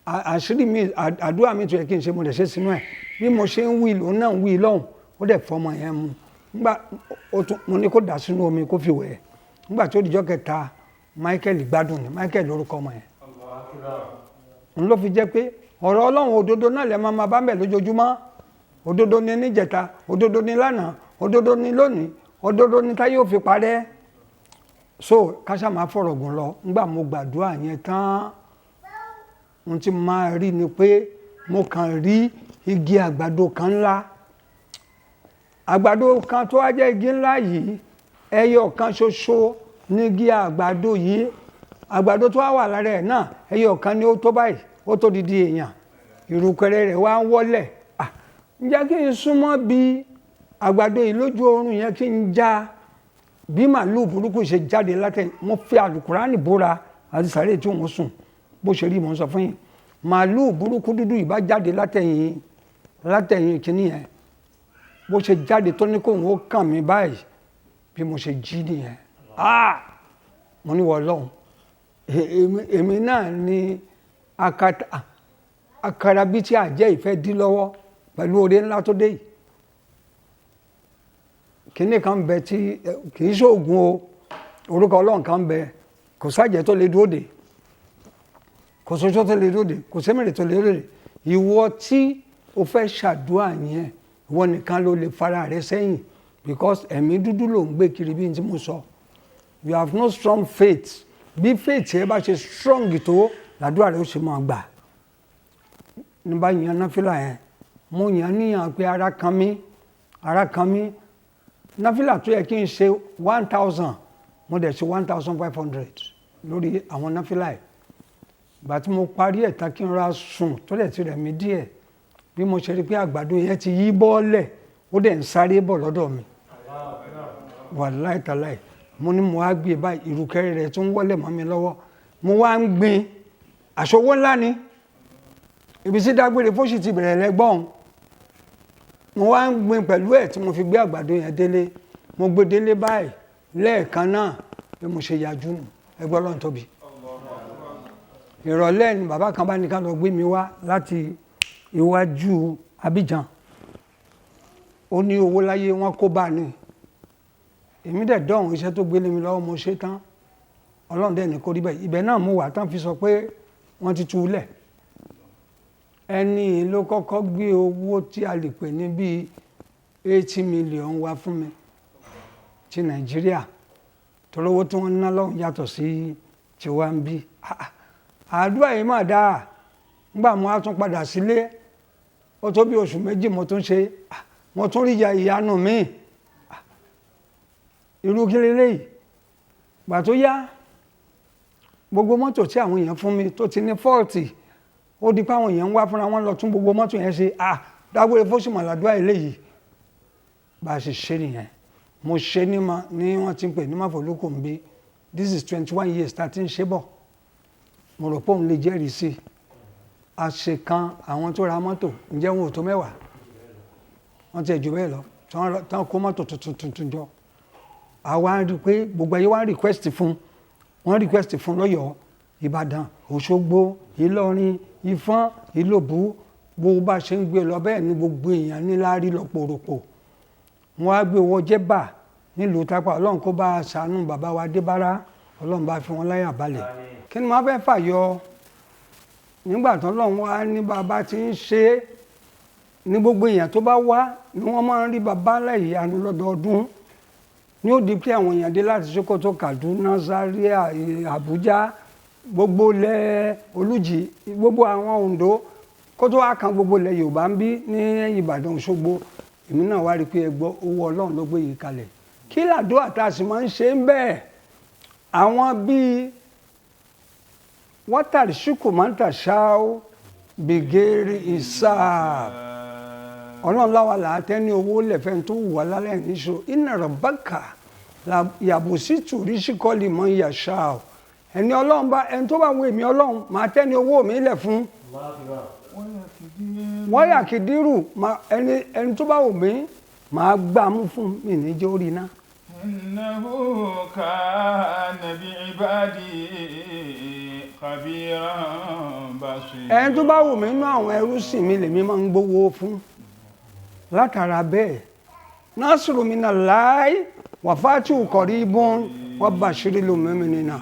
àṣírí mi àdúrà mi tó yẹ kí n ṣe mo dẹ̀ ṣe sínú ẹ̀ bí mo ṣe ń wí lòun náà ń wí lọ́hùn ó dẹ̀ fọmọ yẹn mu nígbà mo ní kó dà sínú omi kó fi wẹ̀ nígbà tó dijọ́ kẹta Michael gbádùn ni Michael lórúkọ ọmọ yẹn. n ló fi jẹ́ pé ọ̀rọ̀ Ọlọ́run òdodo náà lè máa bá ń bẹ̀ lójoojúmọ́ òdodo ni níjẹta òdodo ni lánàá òdodo ni lónìí òdodo ni táyé ò fi parẹ́. So káṣá máa fọ̀rọ̀ gùn lọ nígbà mo gbàdúrà yẹn tán ohun tí máa rí ni pé mo kàn rí igi àgbàdo kan ńlá àgbàdo kan tó wá jẹ́ igi ńlá yìí ẹyọ kan ṣoṣo ní igi àgbàdo yìí àgbàdo tó wà lára ẹ̀ náà ẹyọ kan ni ó tó báyìí ó tó didi èèyàn ìrùkẹ̀rẹ̀ rẹ̀ wá ń wọ́lẹ̀ ǹjẹ́ kí n súnmọ́ bí àgbàdo yìí lójú oorun yẹn kí n já bí màálù burúkú ṣe jáde látẹ̀yìn mo fi àlùkùránì búra àti sàárè tí òun sùn bó ṣe rí mò ń sọ fún yín màálù burúkú dúdú ìbá jáde látẹ̀yìn kìíní yẹn bó ṣe jáde tó ní kóun ó kàn mí báyìí bí mo ṣe jí nìyẹn mo ní wọ Ọlọ́run èmi náà ni àkàrà bí tí àjẹ́ ìfẹ́ dí lọ́wọ́ pẹ̀lú oore ńlá tó dé yìí kíní kan bẹ tí kì í ṣoògùn o orúkọ Ọlọ́run kan bẹ kò sájẹ́ tó lè dúró dè kò sóṣó tó lè dúró dè kò sẹ́mẹ̀rẹ̀ tó lè dúró dè ìwọ tí o fẹ́ ṣàdúrà yẹn ìwọ nìkan ló lè fara rẹ sẹ́yìn because ẹ̀mí dúdú ló ń gbé kiri bí n tí mo sọ you have no strong faith bí faith ẹ bá ṣe strong tó làdúrà rẹ ó ṣe máa gbà ní bá yan náfìlà yẹn mo yàn níyàn pé ara kan mí náfìlà tó yẹ kí n ṣe 1000 mo dẹ̀ ṣe 1500 lórí àwọn náfìlà yìí ìgbà tí mo parí ẹ̀ tá kí n ra sùn tó dẹ̀ ti rẹ̀ mí díẹ̀ bí mo ṣe rí pé àgbàdo yẹn ti yí bọ́ọ̀lẹ̀ ó dẹ̀ ń sáré bọ̀ lọ́dọ̀ mi wàláì tàláì mo ní mo wá gbé báyìí ìrùkẹ̀rẹ̀ rẹ̀ tó ń wọlé mọ́ mi lọ́wọ́ mo wá ń gbin àṣọwó ńlá ni ibi tí dágbére fóṣì ti bẹ̀rẹ̀ lẹ́gbọ́n mo wá ń gbin pẹ̀lú ẹ̀ tí mo fi gbé àgbàdo yẹn délé mo gbé délé báyìí lẹ́ẹ̀kan náà bí mo ṣe yájú nù ẹgbẹ́ Ọlọ́run tóbi ìrọ̀lẹ́ ni bàbá kan bá ní ká lọ gbé mi wá láti iwájú Abidjan ó ní owó láyé wọn kó bá ní èmi dẹ̀ dọ̀hún iṣẹ́ tó gbélé mi lọ́wọ́ mo ṣe tán Ọlọ́run dẹ̀ ní kó rí bẹ́ẹ̀ ibẹ̀ náà mo wà tán fi sọ pé wọ́n ti tú lẹ̀ ẹni ló kọ́kọ́ gbé owó tí a lè pè ní bíi 80 million wá fún mi ti Nàìjíríà torí owó tí wọ́n ná lọ́hùn yàtọ̀ sí tiwa ń bí àdúrà yìí mà dáa nígbà mo á tún padà sílé ó tó bí oṣù méjì mo tún ṣe mo tún rí ìyanu mi irú kí leléyìí gbà tó yá gbogbo mọ́tò tí àwọn èèyàn fún mi tó ti ní fọ́ọ̀tì ó di pé àwọn èèyàn ń wá fúnra wọn lọ tún gbogbo mọ́tò yẹn ṣe dágbére fóṣùmọ̀ làdúrà eléyìí bá a ṣe ṣe nìyẹn mo ṣe ní wọ́n ti ń pè ní máfòlókò ń bí this is 21 years tá a ti ń ṣe bọ̀ mo rò pé òun lè jẹ́rìí sí àṣekan àwọn tó ra mọ́tò ǹjẹ́ wọn ò tó 10 wọ́n ti ẹ̀jù bẹ́ẹ̀ lọ tán kó mọ́tò tuntun jọ àwa rí i pé gbogbo ayé wá request fún lọ́yọ̀ọ́ Ìbàdàn Òṣogbo Ìlọrin Ìfọ̀n Ìlòbù gbogbo bá ṣe ń gbé lọ bẹ́ẹ̀ ni gbogbo èèyàn níláárí lọ́pọ̀rọ̀pọ̀ wọ́n á gbé wọ Jẹ́bà nílùú Tápà Ọlọ́run kó bá ṣàánú bàbá wa Débárà Ọlọ́run bá fi wọn láyà balẹ̀ kí ni wọ́n fẹ́ fàyọ nígbà tán Ọlọ́run wá ní bàbá tí ń ṣe ní gbogbo èèyàn tó bá wá ni wọ́n máa ń rí bàbá láyé àánú lọ́dọọdún ní ó di pé àwọn èèyàn dé láti Sókótó Kaduna Zaria Àbújá gbogbo ilẹ̀ Olújì gbogbo àwọn Oǹdó kó tó wá kan gbogbo ilẹ̀ Yorùbá ń bí ní Ìbàdàn Òṣogbo èmi náà wá rí i pé ẹgbọ́ owó Ọlọ́run ló gbé yìí kalẹ̀ kí làdúrà tá a sì máa ń ṣe ń bẹ́ẹ̀ àwọn bíi wátàrí ṣùkù máa ń tà ṣáó bìgẹ́rì ìsáà Ọlọ́run láwa làátẹ́ ní owó lẹ̀fẹ́ tó wù wá lálẹ́ níṣó iná rabbaka yàbò sí tùrí síkọ́lì mọ́ ìyàṣá o ẹni Ọlọ́run bá ẹni tó bá wo èmi Ọlọ́run máa tẹ́ ní owó mi lẹ̀ fún wọ́n yà kìdírù ẹni tó bá wò mí máa gbà mú fún mi níjẹ́ orí náà. innahu kana bi'ibadihi khabiran basira. ẹni tó bá wò mí nínú àwọn ẹrú sìn mi lèmi máa ń gbowó fún látara bẹ́ẹ̀ nasiru minallahi wa fatihu qaribun wa bashiril mu'minina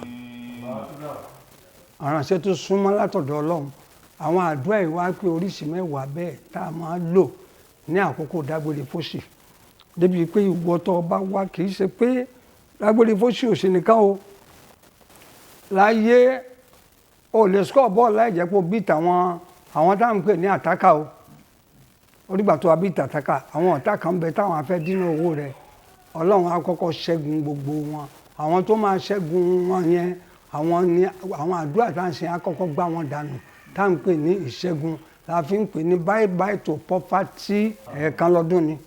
àránṣẹ́ tó súnmọ́ látọ̀dọ̀ Ọlọ́run àwọn àdúrà ìwá pé oríṣi 10 bẹ́ẹ̀ tá a máa lò ní àkókò dágbére fóṣì débi pé ìwọ tó bá wá kì í ṣe pé dágbére fóṣì òṣì nìkan o láyé o lè score bọ́ọ̀lù láì jẹ́ pé o bí tàwọn tá à ń pè ní àtàkà o orígbà tó wá bí tàtàkà àwọn ọ̀tá kan bẹ táwọn afẹ́ dínà owó rẹ Ọlọ́run á kọ́kọ́ ṣẹ́gun gbogbo wọn àwọn tó máa ṣẹ́gun wọn yẹn àwọn àdúrà tá à ń ṣe á kọ́kọ́ gbá wọn dànù tá à ń pè ní ìṣẹ́gun la fi ń pè ní bye bye to poverty ẹ̀ẹ̀kan lọ́dún ni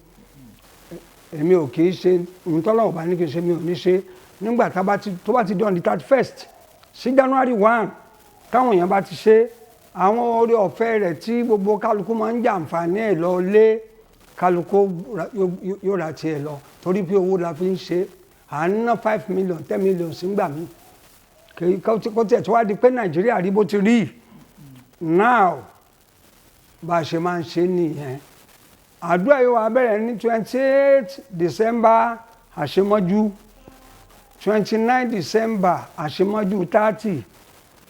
èmi ò kì í ṣe ntọ́lọ́wọ́ bá ní kí n ṣe mi ò ní ṣe nígbà tó bá ti di on the 31st sí January 1 táwọn èèyàn bá ti ṣe àwọn oore ọ̀fẹ́ rẹ̀ tí gbogbo kálukú máa ń jàǹfààní ẹ̀ lọ lé kálukú yóò ra tiẹ̀ lọ torí pé owó la fi ń ṣe à ń ná 5 million 10 million sí gbà mí kó tiẹ̀ tó wá di pé Nàìjíríà rí bó ti rí now bá a ṣe máa ń ṣe nìyẹn. Àdúrà yóò wá bẹ̀rẹ̀ ní 28 December àṣemọ́jú, 29 December àṣemọ́jú,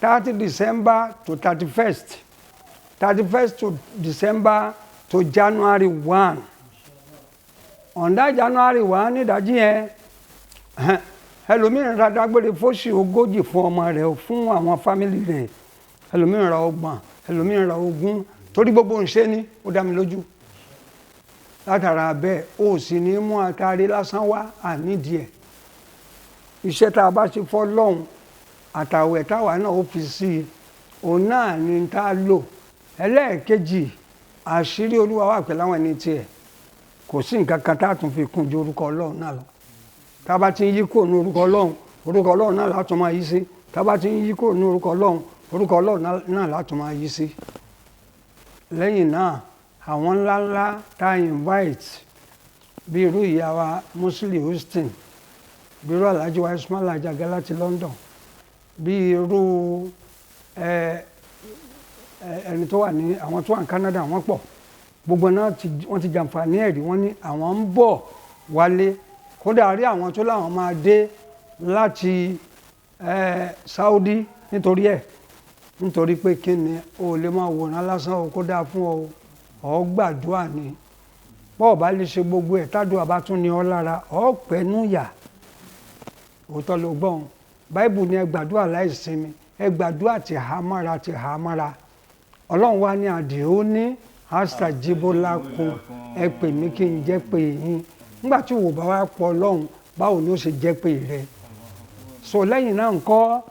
30 December to 31st, 31st to December to January 1. On that January 1 nídàájí yẹn ẹlòmíràn ra dágbére fóṣì 40 fún ọmọ rẹ̀, fún àwọn fámìlì rẹ̀, ẹlòmíràn ra 30, ẹlòmíràn ra 20, torí gbogbo ń ṣe ní ó dá mi lójú. Látara bẹ́ẹ̀ ó sì ní mú àtàrí lásán wá ànídìí ẹ̀. Iṣẹ́ tá a bá ṣe fọ́lọ́hun àtàwẹ̀ táwa náà ó fi sí i, òun náà ni tá a lò. Ẹlẹ́ẹ̀kejì, àṣírí Olúwa wà pẹ̀lú àwọn ẹni tiẹ̀. Kò sí nǹkan kan tá a tún fi kún ju orúkọ Ọlọ́run náà lọ. Tá a bá ti ń yí kúrò ní orúkọ Ọlọ́run náà látún máa yí sí. Tá a bá ti ń yí kúrò ní orúkọ Ọlọ́run náà látún máa yí sí. Lẹ́yìn náà, àwọn ńláńlá tá a invite bí irú ìyá wa Muslim Houston, bí irú Alhaji wa Ismail Ajaga láti London, bí irú ẹni tó wà ní àwọn tó wà ní Canada, wọ́n pọ̀. Gbogbo náà wọ́n ti jàǹfààní ẹ̀rí, wọ́n ní àwọn ń bọ̀ wálé. Kódà rí àwọn tó láwọn máa dé láti Saudi nítorí pé kí ni o lè máa wòran lásán o, kó dáa fún ọ gbàdúrà ni. Bọ́ọ̀ bá lè ṣe gbogbo ẹ̀ tádùá bá tún ní ọ lára, ọ pẹ̀nú yà. Òótọ́ ló gbọ́n. Báíbù ní ẹ gbàdúrà láìsinmi, ẹ gbàdúrà ti há mára. Ọlọ́run wá ní àdìó ní astajibolako, ẹ pè mí kí n jẹ́ pé yín. Nígbà tí wò bá wá pọ̀ Ọlọ́run, báwo ni ó ṣe jẹ́ pé rẹ? So lẹ́yìn náà ńkọ́,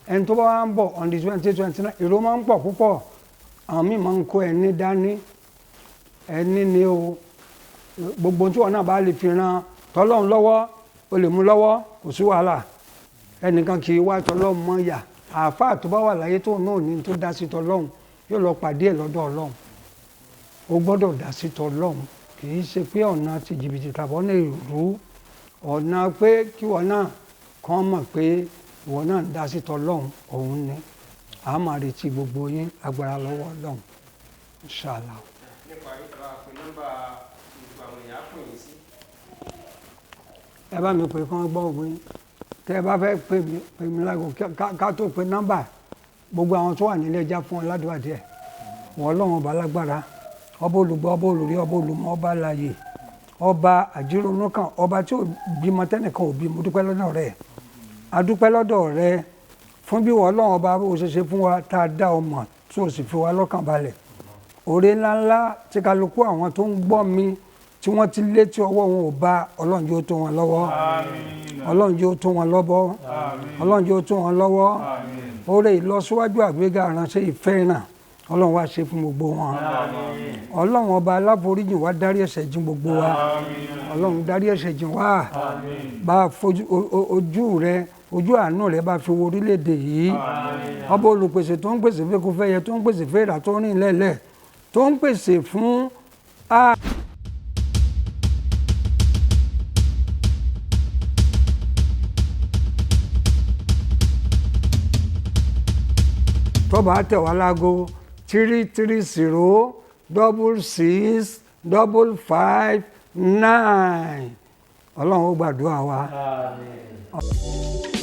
ẹni tó bá wá ń bọ̀ on the 29, èrò máa ń pọ̀ púpọ̀. Àwọn míì máa ń kó ẹni dání, ẹni ni o. Gbogbo tí wọn náà bá lè fi ran tọ́lọ́run lọ́wọ́, o lè mú lọ́wọ́, kò sí wàhálà. Ẹnìkan kì í wá tọ́lọ́run mọ́ yà. Àáfàá tó bá wà láyé tó náà ní tó dá sí tọ́lọ́run, yóò lọ pàdé ẹ̀ lọ́dọ̀ Ọlọ́run. O gbọ́dọ̀ dá sí tọ́lọ́run. Kì í ṣe pé ọ̀nà ti jìbìtì tàbí ọ̀nà èrú, ọ̀nà pé kí wọn náà kàn mọ̀ pé ìwọ náà ń dá sí tọ́lọ́run, òun ni. A máa retí gbogbo yín agbára lọ́wọ́ Ọlọ́run. Inshallah. Nípa ìgbà pé nọ́mbà ìgbà àwọn èèyàn pè yín sí. Ẹ bá mi pè kán gbọ́ ògbìn. Tẹ́ ẹ bá fẹ́ pè mí lágbo ká tó pe nọ́mbà, gbogbo àwọn tó wà nílé ẹja fún ọ ládùúgbà díẹ̀. Wọ́n Ọlọ́run ọba lágbára, ọba olùgbọ́, ọba olùrí, ọba olùmọ̀, ọba láàyè, ọba àjírònú kan, ọba tí ò bímọ tẹ́nìkan ò bí. Mo dúpẹ́ lọ́dọ̀ rẹ. A dúpẹ́ lọ́dọ̀ rẹ fún bí wọ́n Ọlọ́run ọba bó ṣe ṣe fún wa tá a dá ọmọ tó sì fi wa lọ́kàn balẹ̀. Oore ńláńlá tí kálukú àwọn tó ń gbọ́ mi tí wọ́n ti lé tí ọwọ́ wọn ò bá, Ọlọ́run yóò tó wọn lọ́wọ́. Ọlọ́run yóò tó wọn lọ́wọ́. Ọlọ́run yóò tó wọn lọ́wọ́. Oore ìlọsíwájú àgbéga àránṣẹ́ ìfẹ́ náà, Ọlọ́run wá ṣe fún gbogbo wọn. Ọlọ́run ọba aláforíjìn wá dárí ẹ̀ṣẹ̀ jìn gbogbo wa. Ọlọ́run dárí ẹ̀ṣẹ̀ jìn wá. Bá ojú rẹ, ojú àánú rẹ bá fi wo orílẹ̀-èdè yìí. Ọba olùpèsè tó ń pèsè fẹ́ kó fẹ́ yẹ, tó ń pèsè fẹ́ ìrà tó rìn lẹ́lẹ̀, tó ń pèsè fún tó bá tẹ̀ wá láago 330-66-559. Ọlọ́run ó gbàdúrà wa. Àmín.